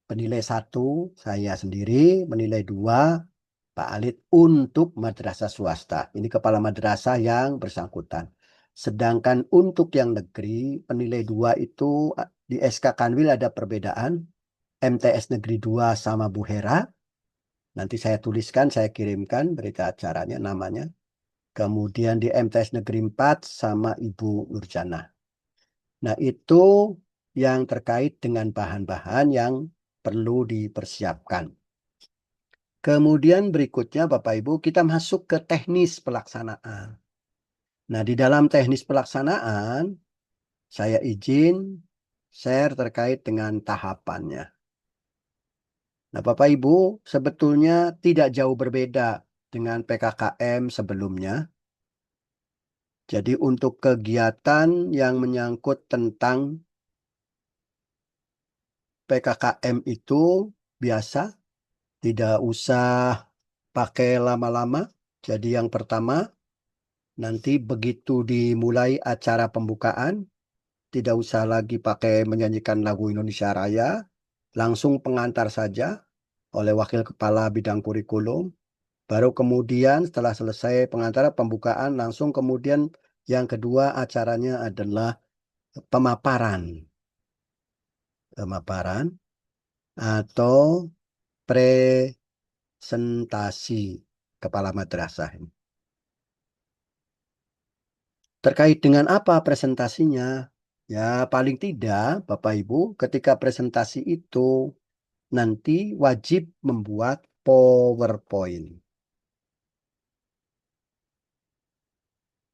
penilai 1 saya sendiri, menilai 2 Pak Alit untuk madrasah swasta. Ini kepala madrasah yang bersangkutan. Sedangkan untuk yang negeri, penilai 2 itu di SK Kanwil ada perbedaan. MTS Negeri 2 sama Bu Hera. Nanti saya tuliskan, saya kirimkan berita acaranya, namanya. Kemudian di MTS Negeri 4 sama Ibu Nurjana. Nah, itu yang terkait dengan bahan-bahan yang perlu dipersiapkan. Kemudian berikutnya Bapak Ibu, kita masuk ke teknis pelaksanaan. Nah, di dalam teknis pelaksanaan, saya izin share terkait dengan tahapannya. Nah, Bapak Ibu, sebetulnya tidak jauh berbeda dengan PKKM sebelumnya. Jadi untuk kegiatan yang menyangkut tentang PKKM itu biasa, tidak usah pakai lama-lama. Jadi yang pertama, nanti begitu dimulai acara pembukaan, tidak usah lagi pakai menyanyikan lagu Indonesia Raya, langsung pengantar saja oleh Wakil Kepala Bidang Kurikulum. Baru kemudian setelah selesai pengantar pembukaan, langsung kemudian yang kedua acaranya adalah pemaparan. Pemaparan atau presentasi kepala madrasah. Terkait dengan apa presentasinya? Ya, paling tidak, Bapak Ibu, ketika presentasi itu nanti wajib membuat PowerPoint.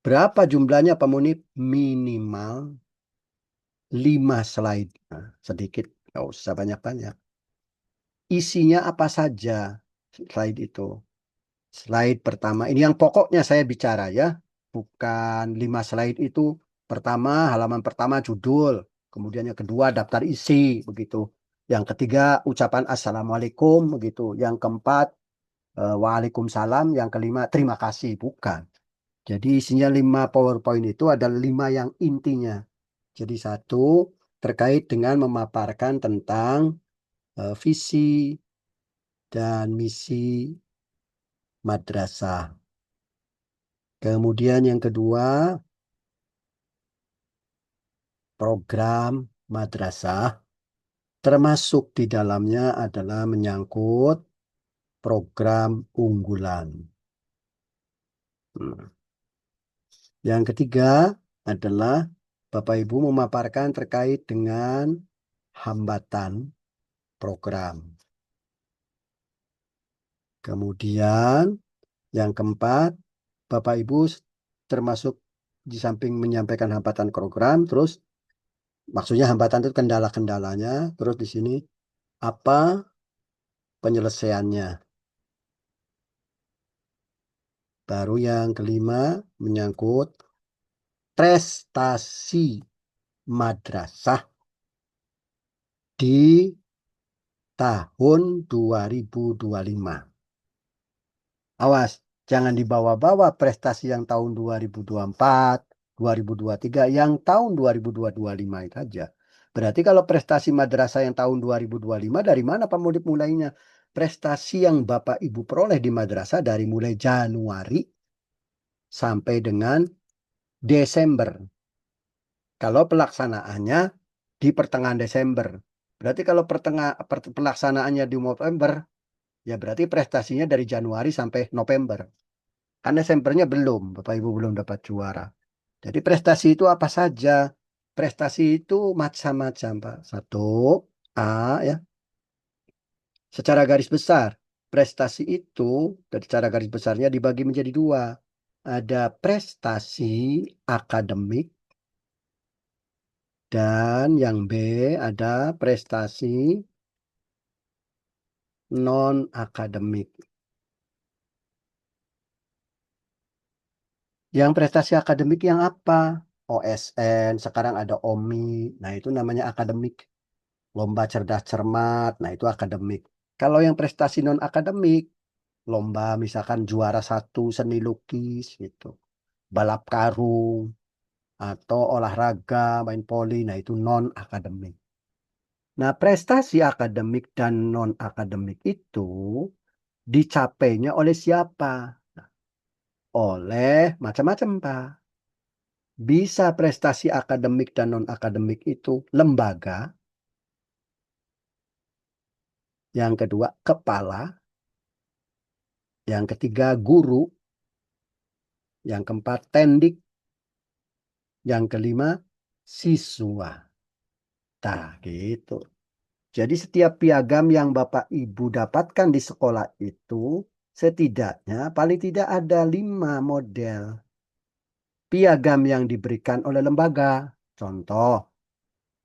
Berapa jumlahnya Pak Munib? Minimal 5 slide. Nah, sedikit, nggak usah banyak-banyak. Isinya apa saja slide itu? Slide pertama, ini yang pokoknya saya bicara ya. Bukan 5 slide itu. Pertama, halaman pertama judul. Kemudian yang kedua daftar isi, begitu. Yang ketiga ucapan Assalamualaikum, begitu. Yang keempat Waalaikumsalam. Yang kelima terima kasih, bukan. Jadi isinya 5 PowerPoint itu adalah 5 yang intinya. Jadi satu terkait dengan memaparkan tentang visi dan misi madrasah. Kemudian yang kedua, program madrasah, termasuk di dalamnya adalah menyangkut program unggulan. Yang ketiga adalah Bapak Ibu memaparkan terkait dengan hambatan program. Kemudian yang keempat, Bapak Ibu termasuk di samping menyampaikan hambatan program, terus maksudnya hambatan itu kendala-kendalanya, terus di sini apa penyelesaiannya. Baru yang kelima menyangkut prestasi madrasah di tahun 2025. Awas, jangan dibawa-bawa prestasi yang tahun 2024, 2023, yang tahun 2025 itu aja. Berarti kalau prestasi madrasah yang tahun 2025 dari mana Pak Mudib mulainya? Prestasi yang Bapak Ibu peroleh di madrasah dari mulai Januari sampai dengan Desember. Kalau pelaksanaannya di pertengahan Desember. Berarti kalau pelaksanaannya di November, ya berarti prestasinya dari Januari sampai November. Karena Desembernya belum, Bapak Ibu belum dapat juara. Jadi prestasi itu apa saja? Prestasi itu macam-macam, Pak. Satu, A ya. Secara garis besar, prestasi itu dari cara garis besarnya dibagi menjadi dua. Ada prestasi akademik dan yang B ada prestasi non-akademik. Yang prestasi akademik yang apa? OSN, sekarang ada OMI. Nah, itu namanya akademik. Lomba cerdas cermat, nah itu akademik. Kalau yang prestasi non-akademik, lomba misalkan juara satu seni lukis gitu. Balap karung, atau olahraga, main poli, nah itu non-akademik. Nah, prestasi akademik dan non-akademik itu dicapainya oleh siapa? Oleh macam-macam, Pak. Bisa prestasi akademik dan non-akademik itu lembaga. Yang kedua, kepala. Yang ketiga, guru. Yang keempat, tendik. Yang kelima, siswa. Nah, gitu. Jadi setiap piagam yang Bapak Ibu dapatkan di sekolah itu, setidaknya paling tidak ada 5 model piagam yang diberikan oleh lembaga. Contoh,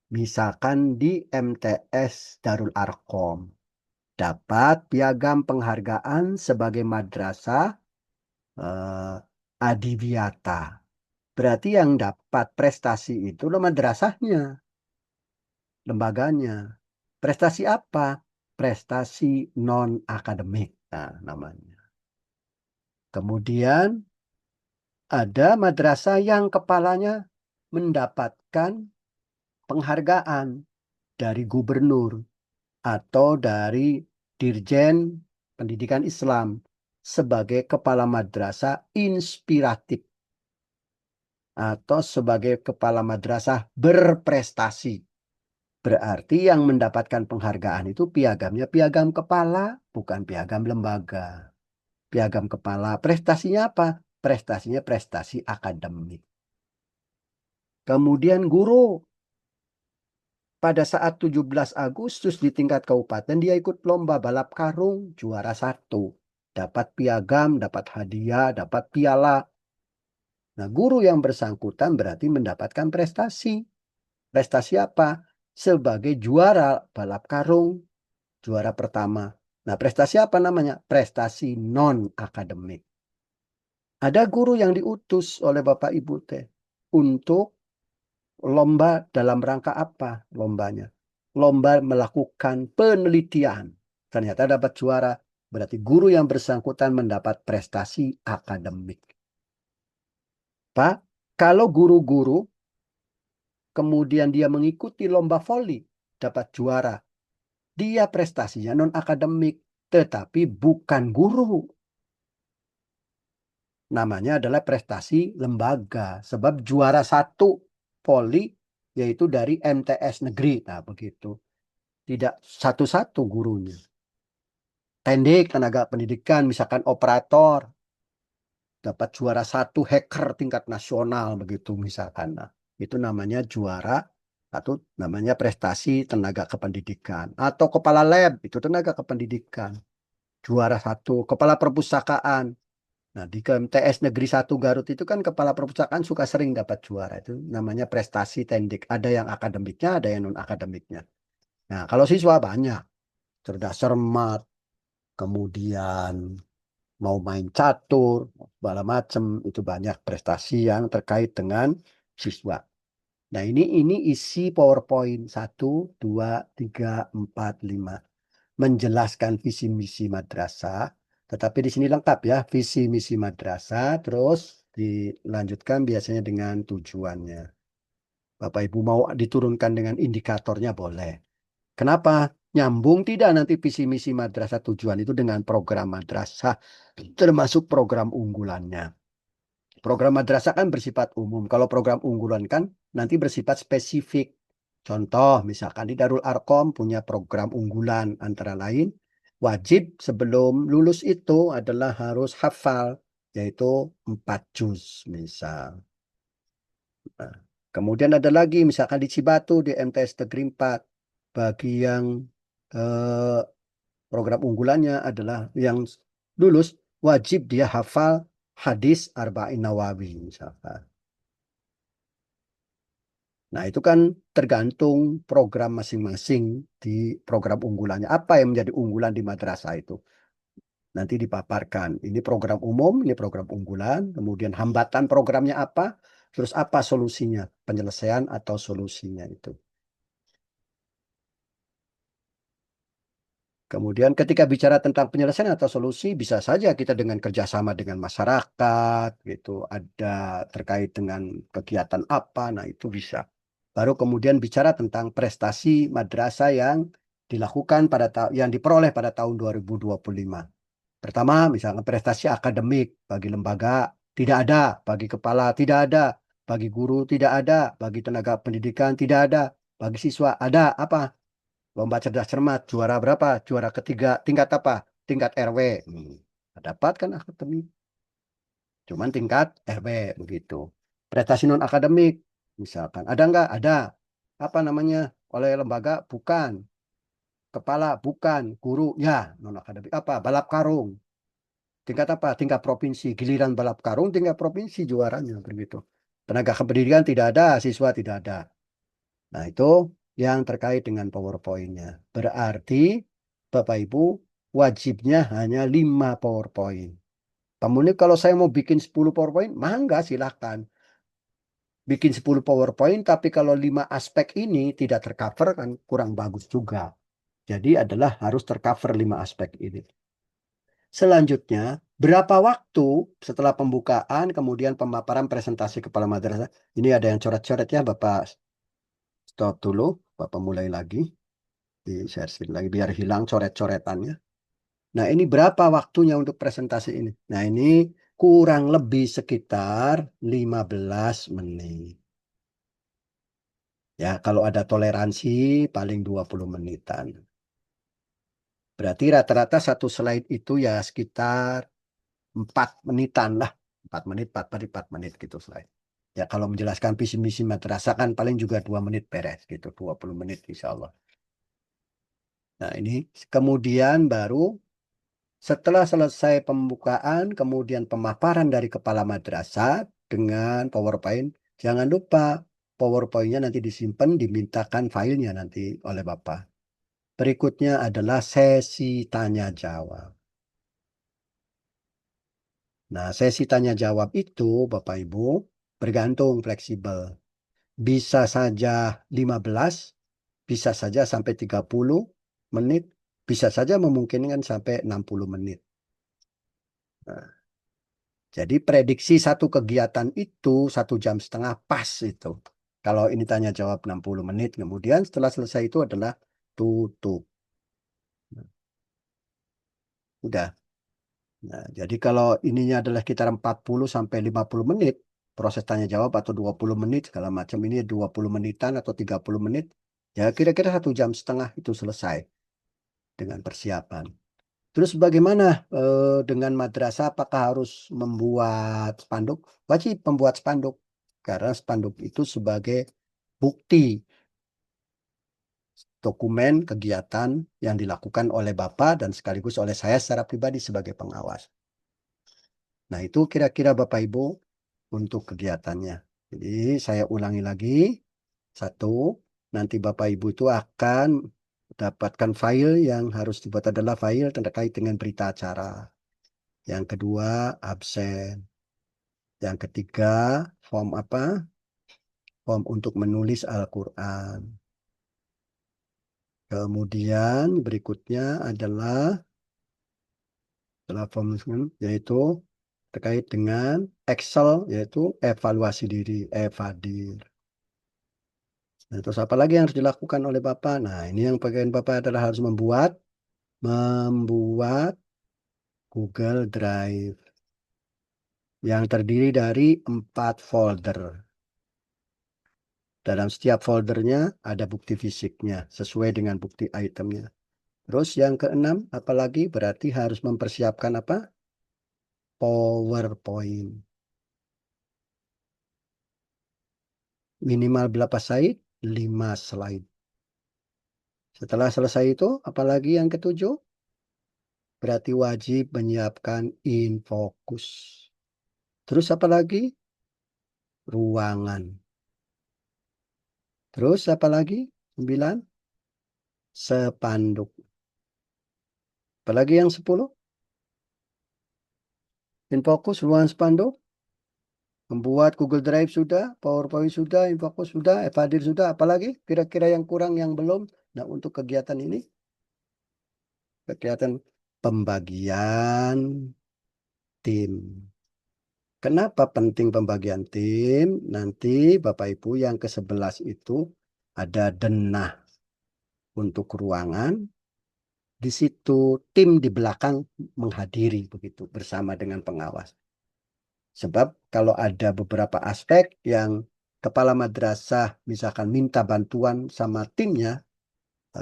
misalkan di MTS Darul Arkom, dapat piagam penghargaan sebagai madrasah Adiwiyata. Berarti yang dapat prestasi itu madrasahnya, lembaganya. Prestasi apa? Prestasi non-akademik, nah, namanya. Kemudian ada madrasah yang kepalanya mendapatkan penghargaan dari gubernur atau dari Dirjen Pendidikan Islam sebagai kepala madrasah inspiratif atau sebagai kepala madrasah berprestasi. Berarti yang mendapatkan penghargaan itu piagamnya piagam kepala, bukan piagam lembaga. Piagam kepala, prestasinya apa? Prestasinya prestasi akademik. Kemudian guru, pada saat 17 Agustus di tingkat kabupaten, dia ikut lomba balap karung, juara 1. Dapat piagam, dapat hadiah, dapat piala. Nah, guru yang bersangkutan berarti mendapatkan prestasi. Prestasi apa? Sebagai juara balap karung, juara pertama. Nah, prestasi apa namanya? Prestasi non-akademik. Ada guru yang diutus oleh Bapak Ibu teh untuk lomba dalam rangka apa lombanya? Lomba melakukan penelitian. Ternyata dapat juara. Berarti guru yang bersangkutan mendapat prestasi akademik. Pak, kalau guru-guru kemudian dia mengikuti lomba voli, dapat juara. Dia prestasinya non-akademik, tetapi bukan guru. Namanya adalah prestasi lembaga. Sebab juara 1 voli yaitu dari MTS negeri. Nah, begitu. Tidak satu-satu gurunya. Tendik, tenaga pendidikan, misalkan operator, dapat juara 1 hacker tingkat nasional, begitu misalkan. Nah, itu namanya juara, atau namanya prestasi tenaga kependidikan. Atau kepala lab, itu tenaga kependidikan. Juara 1, kepala perpustakaan. Nah, di KMTS Negeri 1 Garut itu kan kepala perpustakaan suka sering dapat juara. Itu namanya prestasi tendik. Ada yang akademiknya, ada yang non-akademiknya. Nah, kalau siswa banyak. Cerdas cermat, kemudian mau main catur, segala macam. Itu banyak prestasi yang terkait dengan siswa. Nah, ini isi PowerPoint 1, 2, 3, 4, 5. Menjelaskan visi misi madrasah. Tetapi di sini lengkap ya, visi misi madrasah, terus dilanjutkan biasanya dengan tujuannya. Bapak Ibu mau diturunkan dengan indikatornya boleh. Kenapa? Nyambung tidak nanti visi misi madrasah tujuan itu dengan program madrasah, termasuk program unggulannya. Program madrasah kan bersifat umum. Kalau program unggulan kan nanti bersifat spesifik. Contoh, misalkan di Darul Arkom punya program unggulan antara lain wajib sebelum lulus itu adalah harus hafal, yaitu 4 juz misal. Nah, kemudian ada lagi misalkan di Cibatu di MTS Negeri 4 bagi yang eh, program unggulannya adalah yang lulus wajib dia hafal hadis Arba'in Nawawi misalkan. Nah, itu kan tergantung program masing-masing di program unggulannya. Apa yang menjadi unggulan di madrasah itu? Nanti dipaparkan. Ini program umum, ini program unggulan. Kemudian hambatan programnya apa? Terus apa solusinya? Penyelesaian atau solusinya itu. Kemudian ketika bicara tentang penyelesaian atau solusi, bisa saja kita dengan kerjasama dengan masyarakat, gitu. Ada terkait dengan kegiatan apa, nah itu bisa. Baru kemudian bicara tentang prestasi madrasah yang dilakukan yang diperoleh pada tahun 2025. Pertama, misalnya prestasi akademik bagi lembaga tidak ada, bagi kepala tidak ada, bagi guru tidak ada, bagi tenaga pendidikan tidak ada, bagi siswa ada apa? Lomba cerdas cermat, juara berapa? Juara ketiga, tingkat apa? Tingkat RW. Dapat kan akademik. Cuman tingkat RW begitu. Prestasi non akademik, misalkan. Ada nggak? Ada. Apa namanya? Oleh lembaga? Bukan. Kepala? Bukan. Guru? Ya, non akademik. Apa? Balap karung. Tingkat apa? Tingkat provinsi. Giliran balap karung, tingkat provinsi juaranya begitu. Tenaga kependidikan tidak ada, siswa tidak ada. Nah, itu yang terkait dengan PowerPoint-nya. Berarti Bapak Ibu wajibnya hanya 5 PowerPoint. Kemudian kalau saya mau bikin 10 PowerPoint, mangga silahkan. Bikin 10 PowerPoint, tapi kalau 5 aspek ini tidak tercover kan kurang bagus juga. Jadi adalah harus tercover 5 aspek ini. Selanjutnya, berapa waktu setelah pembukaan, kemudian pemaparan presentasi kepala madrasah. Ini ada yang coret-coret ya, Bapak stop dulu. Bapak mulai lagi. Di share screen lagi, biar hilang coret-coretannya. Nah, ini berapa waktunya untuk presentasi ini? Nah, ini kurang lebih sekitar 15 menit. Ya, kalau ada toleransi paling 20 menitan. Berarti rata-rata satu slide itu ya sekitar 4 menitan lah. 4 menit, 4 menit, 4 menit gitu slide. Ya, kalau menjelaskan visi misi madrasah kan paling juga 2 menit beres gitu, 20 menit insya Allah. Nah, ini kemudian baru setelah selesai pembukaan, kemudian pemaparan dari kepala madrasah dengan PowerPoint, jangan lupa PowerPoint-nya nanti disimpan, dimintakan filenya nanti oleh Bapak. Berikutnya adalah sesi tanya jawab. Nah, sesi tanya jawab itu Bapak Ibu bergantung fleksibel. Bisa saja 15, bisa saja sampai 30 menit, bisa saja memungkinkan sampai 60 menit. Nah, jadi prediksi satu kegiatan itu 1,5 jam pas itu. Kalau ini tanya jawab 60 menit, kemudian setelah selesai itu adalah tutup. Udah. Nah, jadi kalau ininya adalah sekitar 40 sampai 50 menit, proses tanya jawab atau 20 menit, segala macam ini 20 menitan atau 30 menit, ya kira-kira 1,5 jam itu selesai dengan persiapan. Terus bagaimana dengan madrasah? Apakah harus membuat spanduk? Wajib membuat spanduk. Karena spanduk itu sebagai bukti dokumen kegiatan yang dilakukan oleh Bapak dan sekaligus oleh saya secara pribadi sebagai pengawas. Nah, itu kira-kira Bapak Ibu untuk kegiatannya. Jadi saya ulangi lagi. Satu, nanti Bapak Ibu itu akan mendapatkan file yang harus dibuat adalah file terkait dengan berita acara. Yang kedua, absen. Yang ketiga, form apa? Form untuk menulis Al-Quran. Kemudian berikutnya adalah form yaitu terkait dengan Excel, yaitu evaluasi diri, evadir. Nah, terus apa lagi yang harus dilakukan oleh Bapak? Nah, ini yang bagian Bapak adalah harus membuat Google Drive yang terdiri dari 4 folder. Dalam setiap foldernya ada bukti fisiknya sesuai dengan bukti itemnya. Terus yang keenam, apalagi berarti harus mempersiapkan apa? PowerPoint. Minimal berapa slide? 5 slide. Setelah selesai itu, apalagi yang ketujuh? Berarti wajib menyiapkan infokus. Terus apa lagi? Ruangan. Terus apa lagi? 9. Spanduk. Apalagi yang 10? Infokus, ruangan, spanduk. Membuat Google Drive sudah, PowerPoint sudah, infokus sudah, Evadir sudah. Apalagi kira-kira yang kurang, yang belum? Nah, untuk kegiatan ini, kegiatan pembagian tim. Kenapa penting pembagian tim? Nanti Bapak Ibu yang ke-11 itu ada denah untuk ruangan. Di situ tim di belakang menghadiri begitu bersama dengan pengawas. Sebab kalau ada beberapa aspek yang kepala madrasah misalkan minta bantuan sama timnya,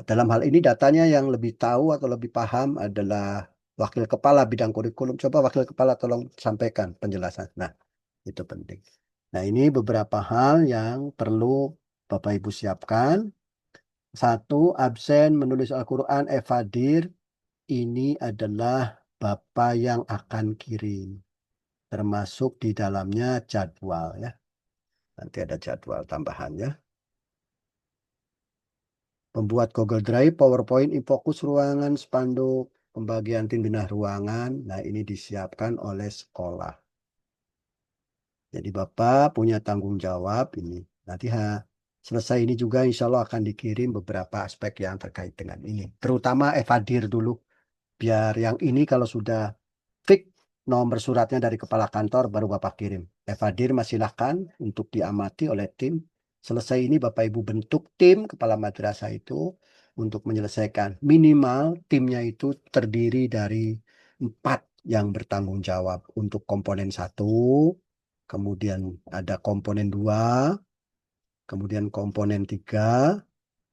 dalam hal ini datanya yang lebih tahu atau lebih paham adalah wakil kepala bidang kurikulum. Coba wakil kepala tolong sampaikan penjelasan. Nah, itu penting. Nah, ini beberapa hal yang perlu Bapak Ibu siapkan. Satu, absen menulis Al-Quran, Evadir, ini adalah Bapak yang akan kirim. Termasuk di dalamnya jadwal ya. Nanti ada jadwal tambahannya. Pembuat Google Drive, PowerPoint, infokus ruangan, spanduk, pembagian tim binah ruangan. Nah, ini disiapkan oleh sekolah. Jadi Bapak punya tanggung jawab ini. Nanti selesai ini juga insya Allah akan dikirim beberapa aspek yang terkait dengan ini. Terutama evadir dulu. Biar yang ini kalau sudah fix nomor suratnya dari kepala kantor baru Bapak kirim. Evadir silahkan untuk diamati oleh tim. Selesai ini Bapak Ibu bentuk tim kepala madrasah itu untuk menyelesaikan. Minimal timnya itu terdiri dari 4 yang bertanggung jawab untuk komponen 1, kemudian ada komponen 2, kemudian komponen 3,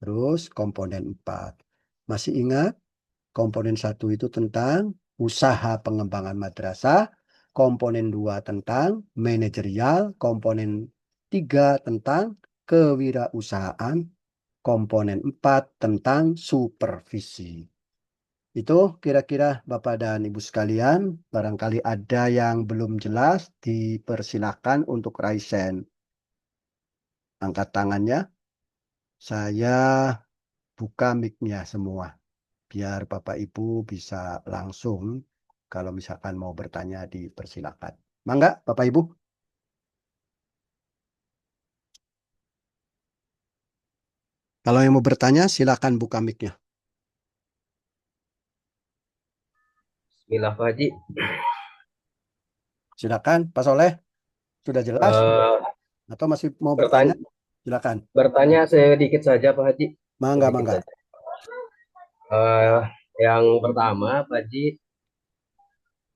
terus komponen 4. Masih ingat? Komponen 1 itu tentang usaha pengembangan madrasah, komponen 2 tentang manajerial, komponen 3 tentang kewirausahaan, komponen 4 tentang supervisi. Itu kira-kira Bapak dan Ibu sekalian, barangkali ada yang belum jelas, dipersilakan untuk raise hand. Angkat tangannya, saya buka mic-nya semua. Biar Bapak Ibu bisa langsung kalau misalkan mau bertanya dipersilakan. Mangga Bapak Ibu. Kalau yang mau bertanya silakan buka mic-nya. Bismillah Pak Haji. Silakan Pak Soleh. Sudah jelas Eh, atau masih mau bertanya? bertanya, Silakan. bertanya sedikit saja Pak Haji. Mangga Sedikit mangga. saja. Eh, yang pertama Pak Haji,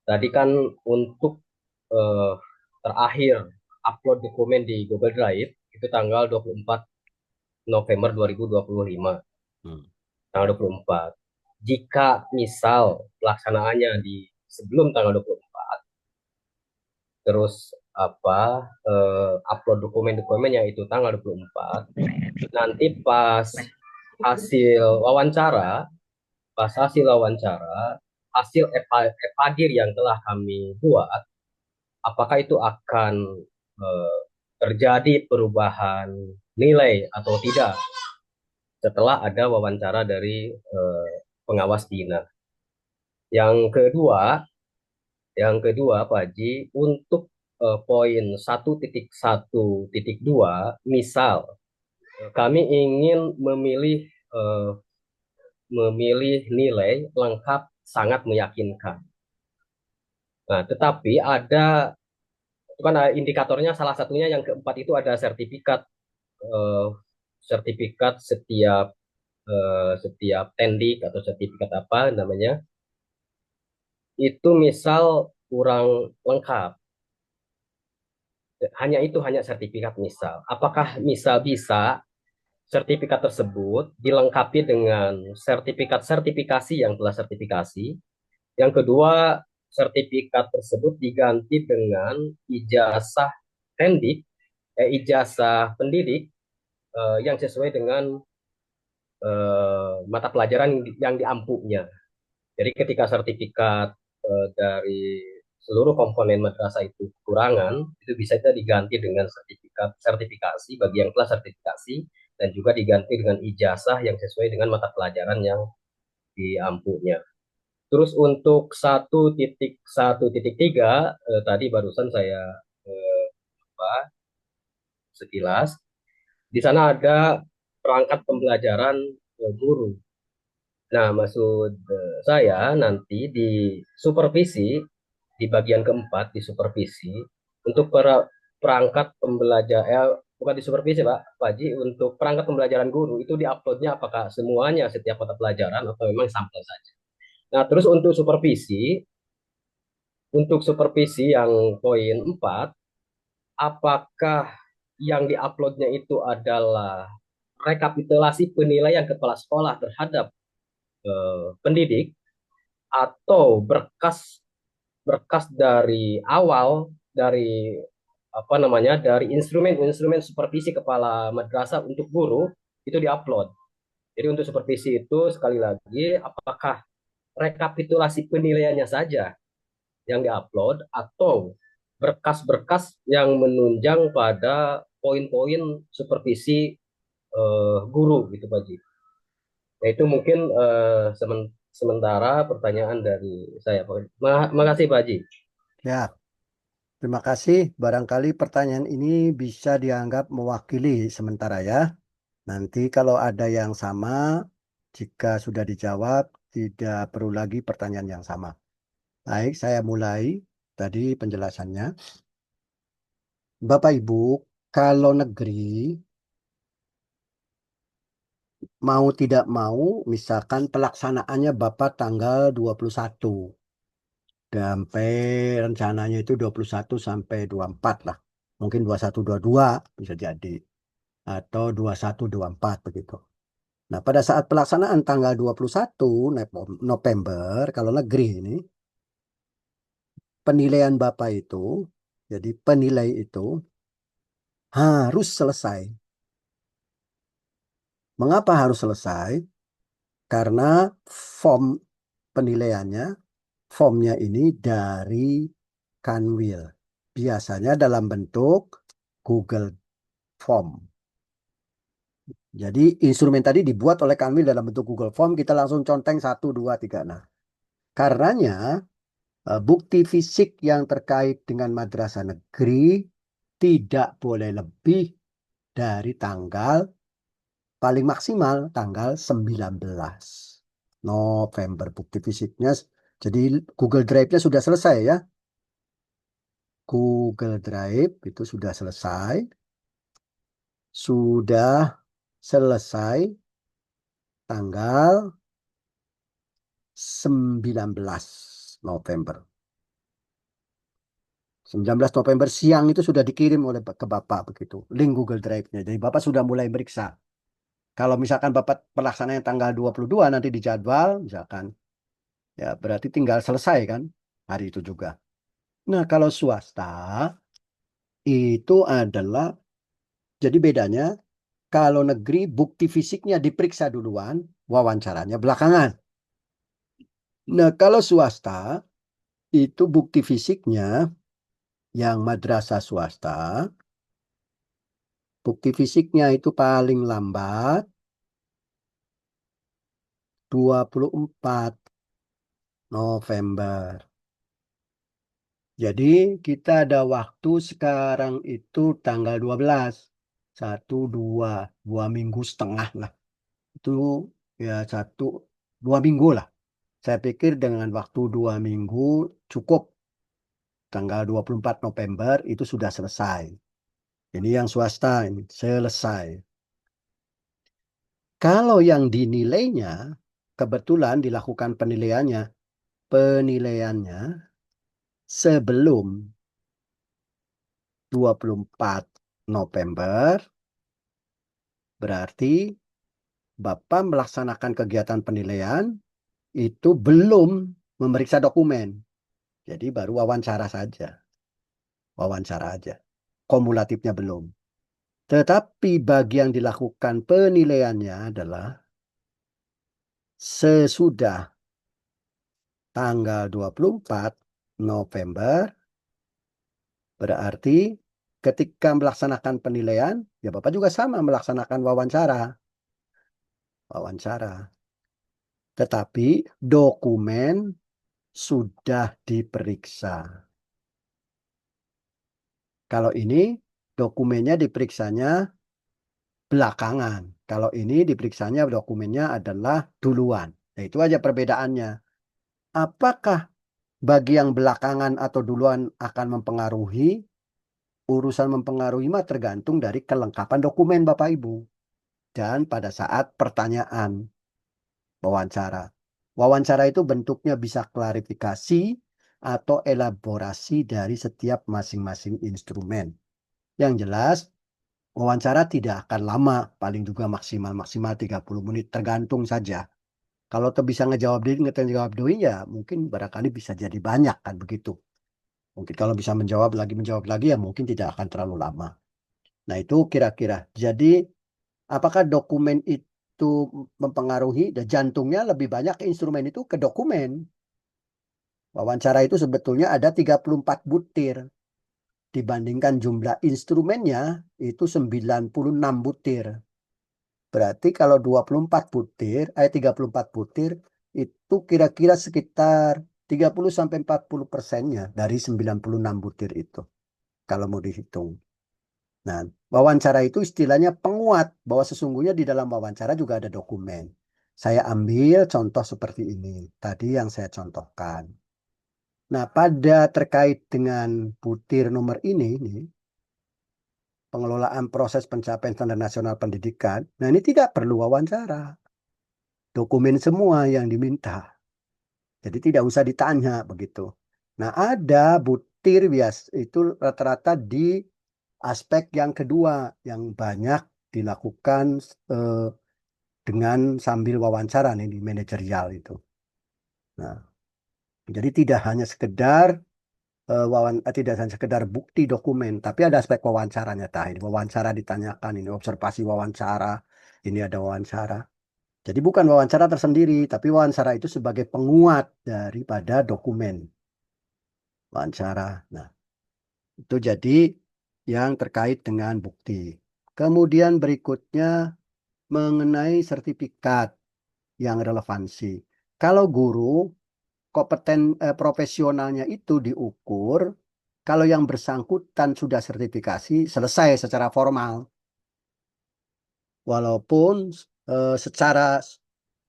tadi kan untuk eh, terakhir upload dokumen di Google Drive itu tanggal 24 November 2025. Hmm. Tanggal 24. Jika misal pelaksanaannya di sebelum tanggal 24, terus upload dokumen-dokumennya itu tanggal 24, nanti hasil wawancara, pas hasil wawancara, hasil evadir yang telah kami buat, apakah itu akan eh, terjadi perubahan nilai atau tidak setelah ada wawancara dari pengawas Bina. Yang kedua, Pak Haji, untuk poin 1.1.2, misal kami ingin eh, memilih nilai lengkap sangat meyakinkan. Nah, tetapi ada itu kan indikatornya salah satunya yang keempat itu ada eh, sertifikat setiap tendik atau sertifikat apa namanya itu misal kurang lengkap. Hanya sertifikat misal. Apakah misal bisa sertifikat tersebut dilengkapi dengan sertifikat sertifikasi yang telah sertifikasi? Yang kedua, sertifikat tersebut diganti dengan ijazah pendik, ijazah pendidik yang sesuai dengan mata pelajaran yang diampunya. Jadi ketika sertifikat dari seluruh komponen madrasah itu kekurangan, itu bisa kita diganti dengan sertifikasi bagi yang telah sertifikasi dan juga diganti dengan ijazah yang sesuai dengan mata pelajaran yang diampunya. Terus untuk 1.1.3 tadi barusan saya eh, apa, sekilas di sana ada perangkat pembelajaran guru. Nah, maksud saya nanti di supervisi di bagian keempat di supervisi untuk perangkat pembelajar bukan di supervisi Pak Haji, untuk perangkat pembelajaran guru itu diuploadnya apakah semuanya setiap mata pelajaran atau memang sampel saja. Nah, terus untuk supervisi Untuk supervisi yang poin 4, apakah yang diuploadnya itu adalah rekapitulasi penilaian kepala sekolah terhadap pendidik, atau berkas berkas dari awal, dari apa namanya, dari instrumen-instrumen supervisi kepala madrasah untuk guru itu diupload. Jadi untuk supervisi itu sekali lagi, apakah rekapitulasi penilaiannya saja yang diupload, atau berkas-berkas yang menunjang pada poin-poin supervisi guru gitu Pak Ji. Nah, itu mungkin sementara pertanyaan dari saya Pak Ji. Makasih Pak Ji. Ya, terima kasih. Barangkali pertanyaan ini bisa dianggap mewakili sementara ya. Nanti kalau ada yang sama, jika sudah dijawab, tidak perlu lagi pertanyaan yang sama. Baik, saya mulai tadi penjelasannya. Bapak Ibu, kalau negeri mau tidak mau, misalkan pelaksanaannya Bapak tanggal 21, sampai rencananya itu 21 sampai 24 lah. Mungkin 21, 22 bisa jadi. Atau 21, 24 begitu. Nah, pada saat pelaksanaan tanggal 21 November, kalau negeri ini, penilaian Bapak itu, jadi penilai itu harus selesai. Mengapa harus selesai? Karena form penilaiannya, formnya ini dari Kanwil. Biasanya dalam bentuk Google Form. Jadi instrumen tadi dibuat oleh Kanwil dalam bentuk Google Form, kita langsung conteng 1, 2, 3. Nah, karenanya bukti fisik yang terkait dengan madrasah negeri tidak boleh lebih dari tanggal paling maksimal tanggal 19 November. Bukti fisiknya, jadi Google Drive-nya sudah selesai ya. Google Drive itu sudah selesai tanggal 19 November. 19 November siang itu sudah dikirim oleh ke Bapak begitu, link Google Drive-nya. Jadi Bapak sudah mulai meriksa. Kalau misalkan Bapak pelaksananya tanggal 22 nanti di jadwal, misalkan, ya berarti tinggal selesai kan hari itu juga. Nah, kalau swasta itu adalah, jadi bedanya, kalau negeri bukti fisiknya diperiksa duluan, wawancaranya belakangan. Nah, kalau swasta itu bukti fisiknya yang madrasah swasta, bukti fisiknya itu paling lambat 24 November. Jadi kita ada waktu sekarang itu tanggal 12. 1, 2 minggu setengah lah. Itu ya 1, 2 minggu lah. Saya pikir dengan waktu 2 minggu cukup. Tanggal 24 November itu sudah selesai. Ini yang swasta ini selesai. Kalau yang dinilainya, kebetulan dilakukan penilaiannya sebelum 24 November, berarti Bapak melaksanakan kegiatan penilaian itu belum memeriksa dokumen. Jadi baru wawancara saja. Wawancara aja. Kumulatifnya belum. Tetapi bagi yang dilakukan penilaiannya adalah sesudah tanggal 24 November, berarti ketika melaksanakan penilaian, ya Bapak juga sama melaksanakan wawancara. Wawancara. Tetapi dokumen sudah diperiksa. Kalau ini dokumennya diperiksanya belakangan. Kalau ini diperiksanya dokumennya adalah duluan. Nah, itu aja perbedaannya. Apakah bagi yang belakangan atau duluan akan mempengaruhi? Urusan mempengaruhi mah tergantung dari kelengkapan dokumen Bapak Ibu. Dan pada saat pertanyaan wawancara. Wawancara itu bentuknya bisa klarifikasi, atau elaborasi dari setiap masing-masing instrumen. Yang jelas, wawancara tidak akan lama, paling juga maksimal 30 menit, tergantung saja. Kalau bisa ngejawab doi ya mungkin barangkali bisa jadi banyak kan begitu. Mungkin kalau bisa menjawab lagi ya mungkin tidak akan terlalu lama. Nah itu kira-kira. Jadi apakah dokumen itu mempengaruhi dan jantungnya lebih banyak ke instrumen itu ke dokumen. Wawancara itu sebetulnya ada 34 butir dibandingkan jumlah instrumennya itu 96 butir. Berarti kalau 24 butir, 34 butir itu kira-kira sekitar 30 sampai 40%-nya dari 96 butir itu kalau mau dihitung. Nah, wawancara itu istilahnya penguat bahwa sesungguhnya di dalam wawancara juga ada dokumen. Saya ambil contoh seperti ini, tadi yang saya contohkan. Nah, pada terkait dengan butir nomor ini, nih, pengelolaan proses pencapaian standar nasional pendidikan, nah ini tidak perlu wawancara. Dokumen semua yang diminta. Jadi tidak usah ditanya begitu. Nah, ada butir bias itu rata-rata di aspek yang kedua yang banyak dilakukan eh, dengan sambil wawancara nih di manajerial itu. Nah, jadi tidak hanya sekedar tidak hanya sekedar bukti dokumen, tapi ada aspek wawancaranya. Tah, ini wawancara ditanyakan, ini observasi wawancara, ini ada wawancara. Jadi bukan wawancara tersendiri, tapi wawancara itu sebagai penguat daripada dokumen wawancara. Nah, itu jadi yang terkait dengan bukti. Kemudian berikutnya mengenai sertifikat yang relevansi. Kalau guru profesionalnya itu diukur kalau yang bersangkutan sudah sertifikasi selesai secara formal. Walaupun secara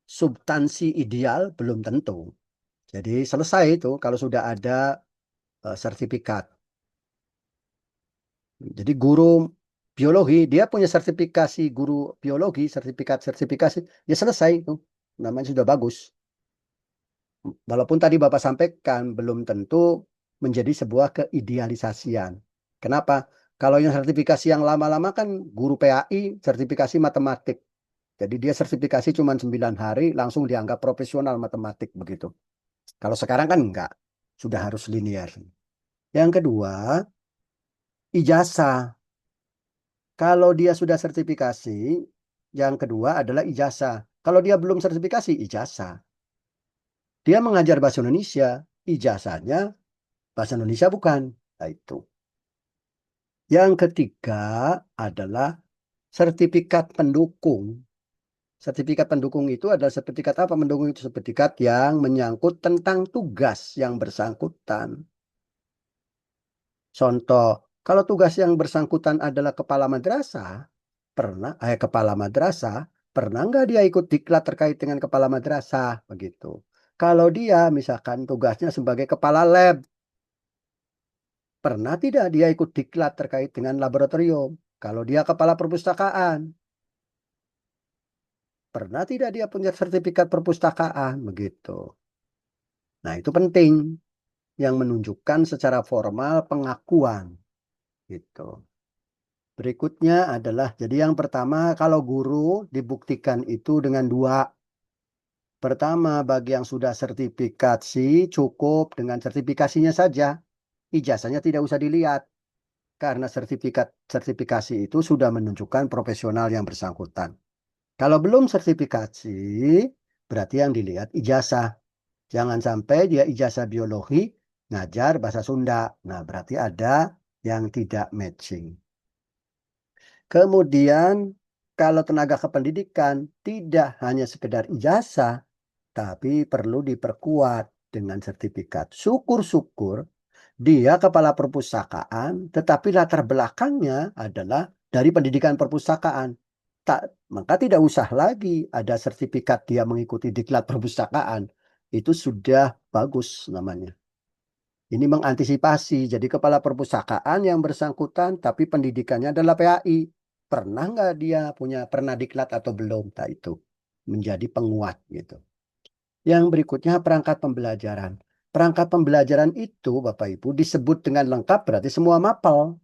substansi ideal belum tentu. Jadi selesai itu kalau sudah ada sertifikat. Jadi guru biologi dia punya sertifikasi guru biologi, sertifikasi, ya selesai itu. Namanya sudah bagus. Walaupun tadi Bapak sampaikan belum tentu menjadi sebuah keidealisasian. Kenapa? Kalau yang sertifikasi yang lama-lama kan guru PAI sertifikasi matematik. Jadi dia sertifikasi cuma 9 hari langsung dianggap profesional matematik begitu. Kalau sekarang kan enggak. Sudah harus linear. Yang kedua, ijazah. Kalau dia sudah sertifikasi, yang kedua adalah ijazah. Kalau dia belum sertifikasi, ijazah. Dia mengajar bahasa Indonesia, ijazahnya bahasa Indonesia bukan. Nah, itu. Yang ketiga adalah sertifikat pendukung. Sertifikat pendukung itu adalah sertifikat apa? Pendukung itu sertifikat yang menyangkut tentang tugas yang bersangkutan. Contoh, kalau tugas yang bersangkutan adalah kepala madrasah, pernah nggak dia ikut diklat terkait dengan kepala madrasah? Begitu. Kalau dia misalkan tugasnya sebagai kepala lab, pernah tidak dia ikut diklat terkait dengan laboratorium? Kalau dia kepala perpustakaan, pernah tidak dia punya sertifikat perpustakaan? Begitu. Nah, itu penting yang menunjukkan secara formal pengakuan gitu. Berikutnya adalah, jadi yang pertama kalau guru dibuktikan itu dengan dua. Pertama, bagi yang sudah sertifikasi cukup dengan sertifikasinya saja. Ijazahnya tidak usah dilihat karena sertifikasi itu sudah menunjukkan profesional yang bersangkutan. Kalau belum sertifikasi, berarti yang dilihat ijazah. Jangan sampai dia ijazah biologi, ngajar bahasa Sunda. Nah, berarti ada yang tidak matching. Kemudian, kalau tenaga kependidikan tidak hanya sekedar ijazah, tapi perlu diperkuat dengan sertifikat. Syukur-syukur dia kepala perpustakaan, tetapi latar belakangnya adalah dari pendidikan perpustakaan. Maka tidak usah lagi ada sertifikat dia mengikuti diklat perpustakaan. Itu sudah bagus namanya. Ini mengantisipasi. Jadi kepala perpustakaan yang bersangkutan, tapi pendidikannya adalah PAI. Pernah nggak dia pernah diklat atau belum? Tak itu menjadi penguat gitu. Yang berikutnya perangkat pembelajaran. Perangkat pembelajaran itu, Bapak Ibu, disebut dengan lengkap berarti semua mapel.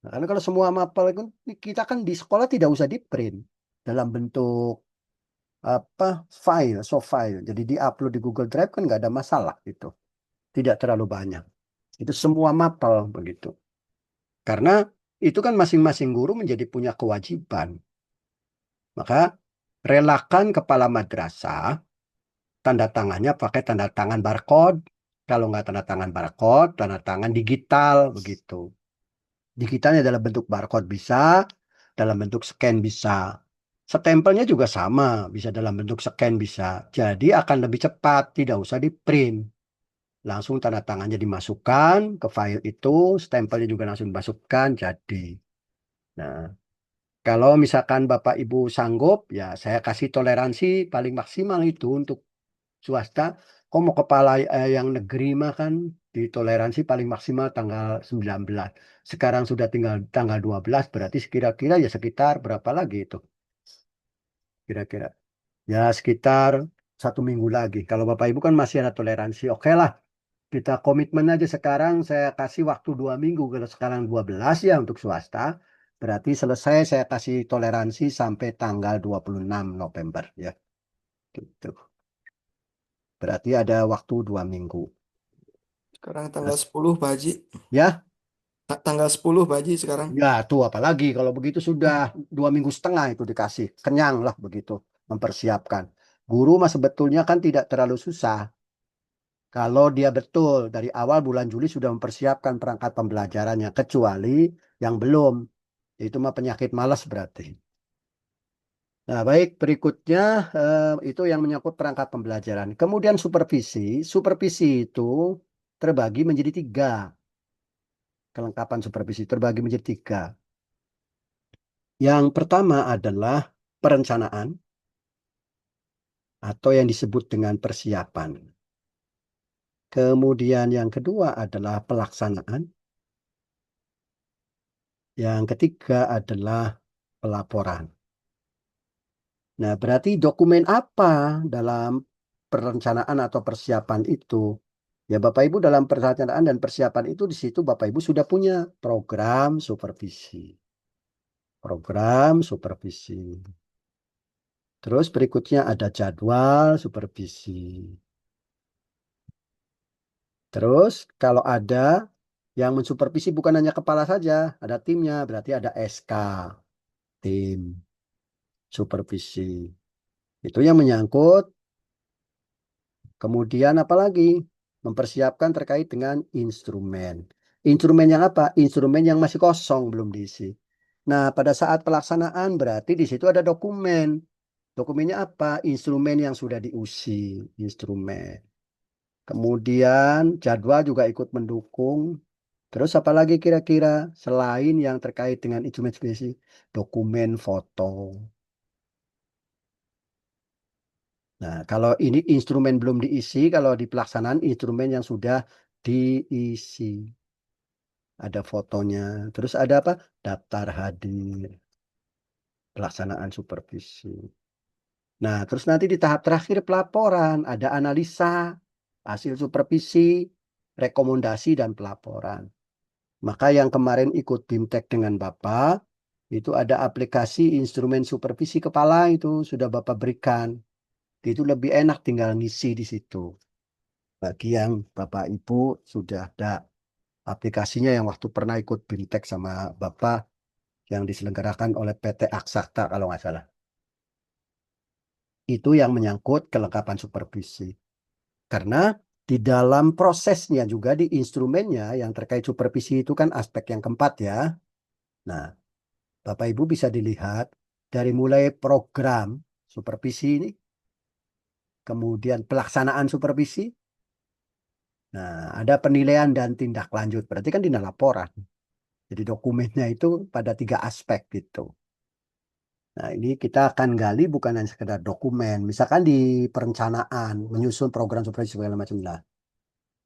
Nah, karena kalau semua mapel itu kita kan di sekolah tidak usah di print dalam bentuk apa file, soft file. Jadi diupload di Google Drive kan nggak ada masalah itu. Tidak terlalu banyak. Itu semua mapel begitu. Karena itu kan masing-masing guru menjadi punya kewajiban. Maka relakan kepala madrasah tanda tangannya pakai tanda tangan barcode. Kalau nggak tanda tangan barcode, tanda tangan digital begitu. Digitalnya dalam bentuk barcode bisa, dalam bentuk scan bisa. Stempelnya juga sama, bisa dalam bentuk scan bisa. Jadi akan lebih cepat, tidak usah di print. Langsung tanda tangannya dimasukkan ke file itu, stempelnya juga langsung dimasukkan, jadi. Nah, kalau misalkan Bapak Ibu sanggup, ya saya kasih toleransi paling maksimal itu untuk swasta. Kok mau kepala yang negeri mah kan ditoleransi paling maksimal tanggal 19. Sekarang sudah tinggal tanggal 12, berarti kira-kira ya sekitar berapa lagi itu? Kira-kira. Ya sekitar 1 minggu lagi. Kalau Bapak Ibu kan masih ada toleransi, oke lah. Kita komitmen aja sekarang saya kasih waktu 2 minggu. Kalau sekarang 12 ya untuk swasta. Berarti selesai saya kasih toleransi sampai tanggal 26 November ya. Gitu. Berarti ada waktu 2 minggu. Sekarang Nah, tanggal 10 Pak Haji. ya, Tanggal 10 Pak Haji sekarang. ya tuh apalagi kalau begitu sudah 2 minggu setengah itu dikasih. Kenyang lah begitu mempersiapkan. Guru mah sebetulnya kan tidak terlalu susah. Kalau dia betul dari awal bulan Juli sudah mempersiapkan perangkat pembelajarannya. Kecuali yang belum. Itu mah penyakit malas berarti. Nah, baik, berikutnya itu yang menyangkut perangkat pembelajaran. Kemudian supervisi. Supervisi itu terbagi menjadi tiga. Kelengkapan supervisi terbagi menjadi tiga. Yang pertama adalah perencanaan atau yang disebut dengan persiapan. Kemudian yang kedua adalah pelaksanaan. Yang ketiga adalah pelaporan. Nah, berarti dokumen apa dalam perencanaan atau persiapan itu? Ya, Bapak Ibu dalam perencanaan dan persiapan itu di situ Bapak Ibu sudah punya program supervisi. Program supervisi. Terus berikutnya ada jadwal supervisi. Terus kalau ada yang mensupervisi bukan hanya kepala saja, ada timnya, berarti ada SK, tim supervisi. Itu yang menyangkut. Kemudian apalagi? Mempersiapkan terkait dengan instrumen. Instrumen yang apa? Instrumen yang masih kosong, belum diisi. Nah, pada saat pelaksanaan berarti di situ ada dokumen. Dokumennya apa? Instrumen yang sudah diusi, instrumen. Kemudian jadwal juga ikut mendukung. Terus apa lagi kira-kira selain yang terkait dengan instrumen spesies, dokumen foto. Nah, kalau ini instrumen belum diisi, kalau di pelaksanaan instrumen yang sudah diisi. Ada fotonya. Terus ada apa? Daftar hadir, pelaksanaan supervisi. Nah, terus nanti di tahap terakhir pelaporan, ada analisa, hasil supervisi, rekomendasi, dan pelaporan. Maka yang kemarin ikut BIMTEK dengan Bapak, itu ada aplikasi instrumen supervisi kepala itu sudah Bapak berikan. Itu lebih enak tinggal ngisi di situ. Bagi yang Bapak Ibu sudah ada aplikasinya yang waktu pernah ikut BIMTEK sama Bapak yang diselenggarakan oleh PT Aksakta kalau nggak salah. Itu yang menyangkut kelengkapan supervisi. Karena di dalam prosesnya juga di instrumennya yang terkait supervisi itu kan aspek yang keempat ya. Nah, Bapak Ibu bisa dilihat dari mulai program supervisi ini, kemudian pelaksanaan supervisi. Nah, ada penilaian dan tindak lanjut. Berarti kan tindak laporan. Jadi dokumennya itu pada tiga aspek gitu. Nah, ini kita akan gali bukan hanya sekedar dokumen. Misalkan di perencanaan, menyusun program supervisi segala macam. Nah,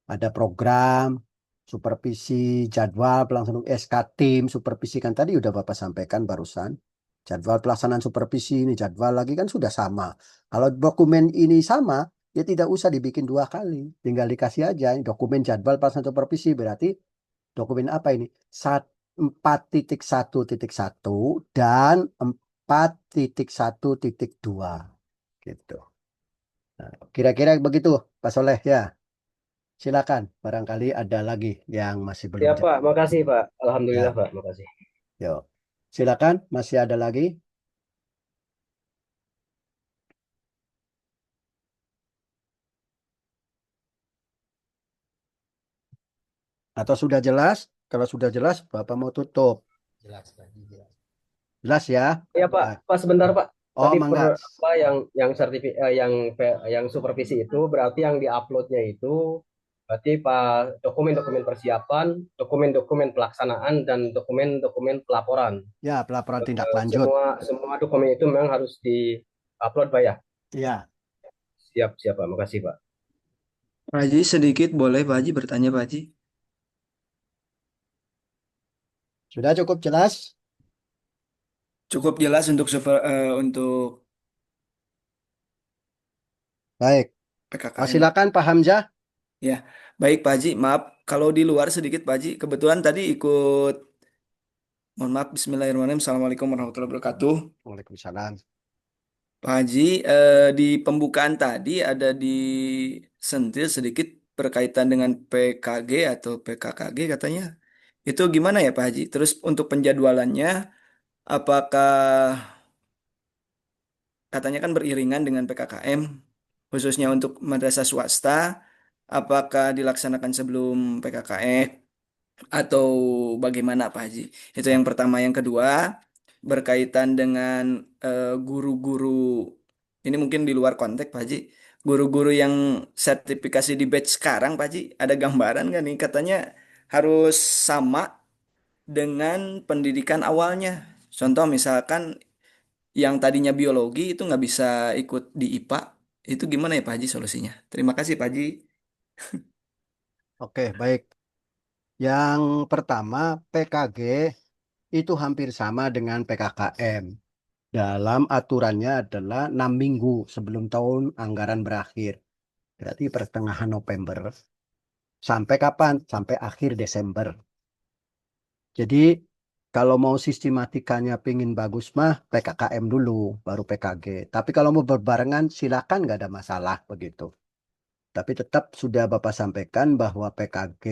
ada program, supervisi, jadwal, pelaksanaan SK tim, supervisi kan tadi udah Bapak sampaikan barusan. Jadwal pelaksanaan supervisi ini, jadwal lagi kan sudah sama. Kalau dokumen ini sama, ya tidak usah dibikin 2 kali. Tinggal dikasih aja dokumen jadwal pelaksanaan supervisi. Berarti dokumen apa ini? 4.1.1 dan 4.1.2 gitu. Nah, kira-kira begitu, Pak Soleh ya. Silakan, barangkali ada lagi yang masih belum Ya jelas. Pak, makasih Pak. Alhamdulillah Ya, Pak, makasih. yuk. Silakan, masih ada lagi atau sudah jelas? Kalau sudah jelas, Bapak mau tutup. Jelas, Pak Haji, jelas. Jelas ya? Ya Pak, Nah, Pak sebentar Pak. oh, Tadi mangga. apa yang supervisi itu berarti yang diuploadnya itu berarti Pak dokumen-dokumen persiapan, dokumen-dokumen pelaksanaan dan dokumen-dokumen pelaporan. Ya, pelaporan tindak lanjut. Semua semua dokumen itu memang harus diupload Pak ya. Ya, Siap, siap Pak. Makasih Pak. Pak Haji sedikit boleh Pak Haji bertanya Pak Haji? sudah cukup jelas? Cukup jelas untuk Baik. PKKM. Silakan Pak Hamzah. Ya, baik Pak Haji. Maaf kalau di luar sedikit Pak Haji. Kebetulan tadi ikut, mohon maaf, Bismillahirrahmanirrahim. Assalamualaikum warahmatullahi wabarakatuh. Waalaikumsalam. Pak Haji, di pembukaan tadi ada disentil sedikit berkaitan dengan PKG atau PKKG katanya. Itu gimana ya Pak Haji? Terus untuk penjadwalannya, apakah katanya kan beriringan dengan PKKM, khususnya untuk madrasah swasta, apakah dilaksanakan sebelum PKKM atau bagaimana Pak Haji? Itu yang pertama. Yang kedua, berkaitan dengan guru-guru, ini mungkin di luar konteks Pak Haji, guru-guru yang sertifikasi di batch sekarang Pak Haji, ada gambaran nggak nih? Katanya harus sama dengan pendidikan awalnya. Contoh misalkan yang tadinya biologi itu nggak bisa ikut di IPA, itu gimana ya Pak Haji solusinya? Terima kasih Pak Haji. Oke, baik. Yang pertama, PKG itu hampir sama dengan PKKM. Dalam aturannya adalah 6 minggu sebelum tahun anggaran berakhir. Berarti pertengahan November. Sampai kapan? Sampai akhir Desember. Jadi kalau mau sistematikanya pingin bagus mah PKKM dulu, baru PKG. Tapi kalau mau berbarengan silakan nggak ada masalah begitu. Tapi tetap sudah Bapak sampaikan bahwa PKG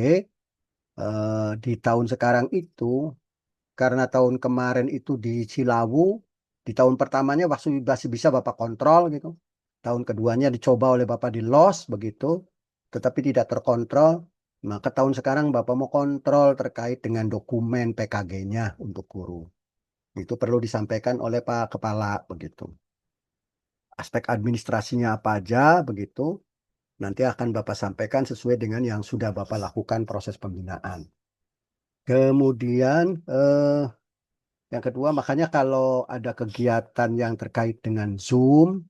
di tahun sekarang itu karena tahun kemarin itu di Cilawu, di tahun pertamanya masih bisa Bapak kontrol gitu. Tahun keduanya dicoba oleh Bapak di Los begitu, tetapi tidak terkontrol. Maka tahun sekarang Bapak mau kontrol terkait dengan dokumen PKG-nya untuk guru. Itu perlu disampaikan oleh Pak Kepala begitu. Aspek administrasinya apa aja begitu, nanti akan Bapak sampaikan sesuai dengan yang sudah Bapak lakukan proses pembinaan. Kemudian yang kedua, makanya kalau ada kegiatan yang terkait dengan Zoom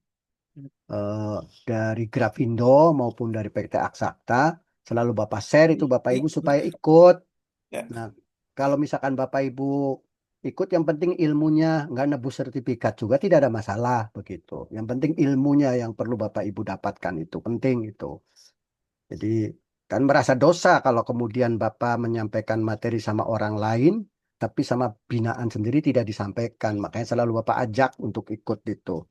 eh, dari Grafindo maupun dari PT Aksakta, selalu Bapak share itu Bapak Ibu supaya ikut. Ya. Nah, kalau misalkan Bapak Ibu ikut, yang penting ilmunya nggak nebus sertifikat juga tidak ada masalah begitu. Yang penting ilmunya yang perlu Bapak Ibu dapatkan itu penting itu. Jadi kan merasa dosa kalau kemudian Bapak menyampaikan materi sama orang lain, tapi sama binaan sendiri tidak disampaikan. Makanya selalu Bapak ajak untuk ikut itu.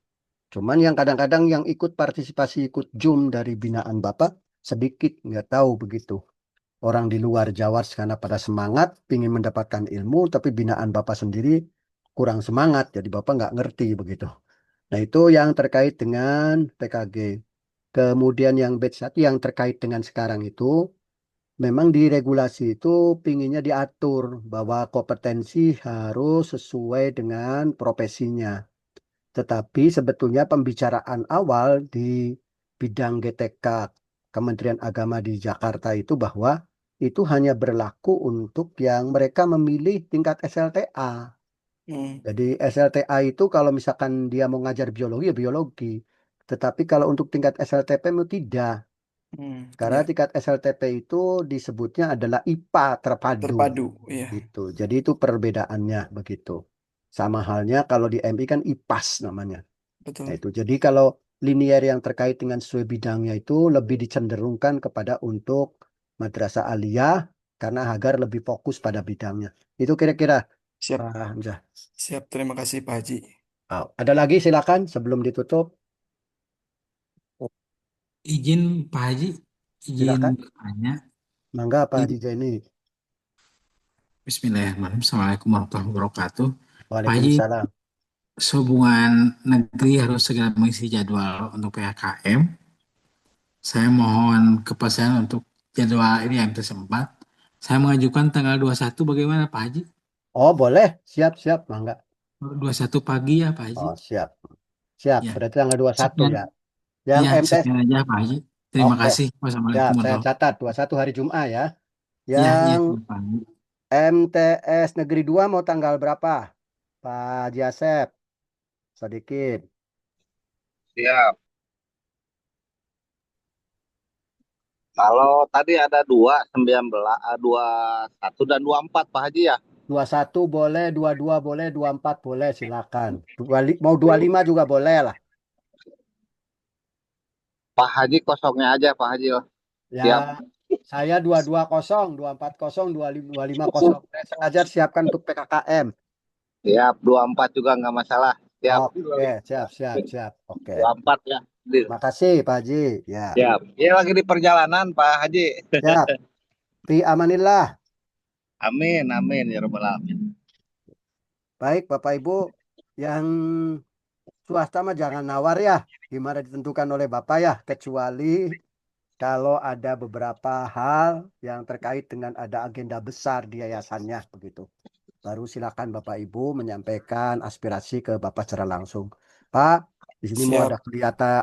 Cuman yang kadang-kadang yang ikut partisipasi ikut Zoom dari binaan Bapak sedikit, nggak tahu begitu. Orang di luar Jawa karena pada semangat, ingin mendapatkan ilmu, tapi binaan Bapak sendiri kurang semangat, jadi Bapak nggak ngerti begitu. Nah itu yang terkait dengan PKG. Kemudian yang batch 1 yang terkait dengan sekarang itu, memang di regulasi itu pinginnya diatur bahwa kompetensi harus sesuai dengan profesinya. Tetapi sebetulnya pembicaraan awal di bidang GTK Kementerian Agama di Jakarta itu bahwa itu hanya berlaku untuk yang mereka memilih tingkat SLTA. Hmm, Jadi SLTA itu kalau misalkan dia mau ngajar biologi ya biologi. Tetapi kalau untuk tingkat SLTP itu tidak. Karena ya, tingkat SLTP itu disebutnya adalah IPA terpadu terpadu, ya, gitu. Jadi itu perbedaannya begitu. Sama halnya kalau di MI kan IPAS namanya. Nah betul. itu. Jadi kalau linier yang terkait dengan sesuai bidangnya itu lebih dicenderungkan kepada untuk madrasah aliyah karena agar lebih fokus pada bidangnya. Itu kira-kira Siap, Pak Hamzah. siap. Terima kasih Pak Haji. Ada lagi silakan sebelum ditutup. Izin Pak Haji, izin Silakan. bertanya. Mangga Pak Haji Di- Jaini. Bismillahirrahmanirrahim. Assalamualaikum warahmatullahi wabarakatuh. Pak Haji, Waalaikumsalam. sehubungan negeri harus segera mengisi jadwal untuk PKKM. Saya mohon kepastian untuk jadwal ini yang tersempat. Saya mengajukan tanggal 21 bagaimana Pak Haji? Oh, boleh. Siap, mangga. 21 pagi ya Pak Haji. Oh, siap. Siap. Ya, Berarti tanggal 21 sekian. ya. Yang Ya, MTS. sekian aja Pak Haji. Terima Oke. kasih. Siap, Wassalamualaikum saya warahmatullahi catat 21 hari Jumat ya. Ya, Yang Pak Haji. MTS Negeri 2 mau tanggal berapa? Pak Jasep. Sedikit. Siap. Kalau tadi ada 21 dan 24 Pak Haji ya. 21 boleh, 22 boleh, 24 boleh, silakan. Mau 25 juga boleh lah. Pak Haji kosongnya aja Pak Haji. Ya, Siap. saya 220, 240, 250. Saya sengaja siapkan untuk PKKM. Siap. 24 juga nggak masalah. Siap. Oke, siap. Oke. 24 ya. Deal. Makasih Pak Haji. Ya, Siap. Ya lagi di perjalanan Pak Haji. siap. Fi amanillah. Amin, amin ya rabbal alamin. Baik, Bapak Ibu, yang swasta mah jangan nawar ya. Gimana ditentukan oleh Bapak ya, kecuali kalau ada beberapa hal yang terkait dengan ada agenda besar di yayasannya begitu. Baru silakan Bapak Ibu menyampaikan aspirasi ke Bapak secara langsung. Pak, di sini Siap.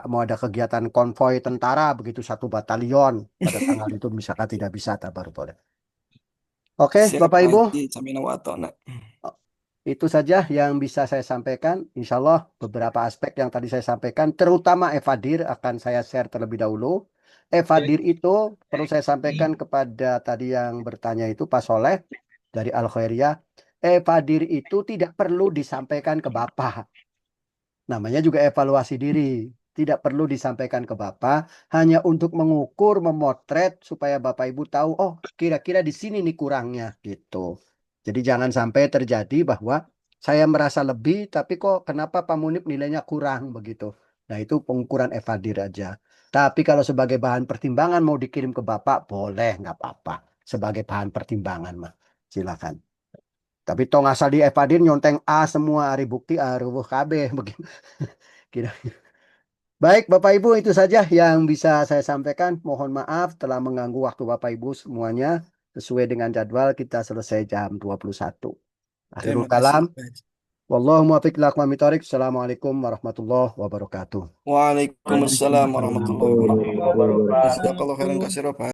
mau ada kegiatan konvoi tentara begitu 1 batalion pada tanggal itu misalkan tidak bisa, baru boleh. Oke, Siap Bapak Pak Ibu. Haji. Samina wa ta'na. Itu saja yang bisa saya sampaikan. Insya Allah beberapa aspek yang tadi saya sampaikan, terutama Evadir akan saya share terlebih dahulu. Evadir itu perlu saya sampaikan kepada tadi yang bertanya itu Pak Soleh dari Al Khairiyah. Evadir itu tidak perlu disampaikan ke Bapak. Namanya juga evaluasi diri. Tidak perlu disampaikan ke Bapak, hanya untuk mengukur, memotret supaya Bapak Ibu tahu, oh kira-kira di sini nih kurangnya gitu. Jadi jangan sampai terjadi bahwa saya merasa lebih, tapi kok kenapa Pak Munib nilainya kurang begitu. Nah itu pengukuran evadir aja. Tapi kalau sebagai bahan pertimbangan mau dikirim ke Bapak, boleh, nggak apa-apa. Sebagai bahan pertimbangan mah, silakan. Tapi tong asal di evadir nyonteng A semua, hari bukti A, rubuh KB, begitu. Kira. Baik, Bapak Ibu, itu saja yang bisa saya sampaikan. Mohon maaf telah mengganggu waktu Bapak Ibu semuanya. Sesuai dengan jadwal kita selesai jam 21. Akhirul Terima kasih kalam. Pak Haji. Wallahu muwaffiq ila aqwamit thoriq. Assalamualaikum warahmatullahi wabarakatuh. Waalaikumsalam warahmatullahi wabarakatuh. Waalaikumsalam warahmatullahi wabarakatuh. Jazakallah khairan katsira Pak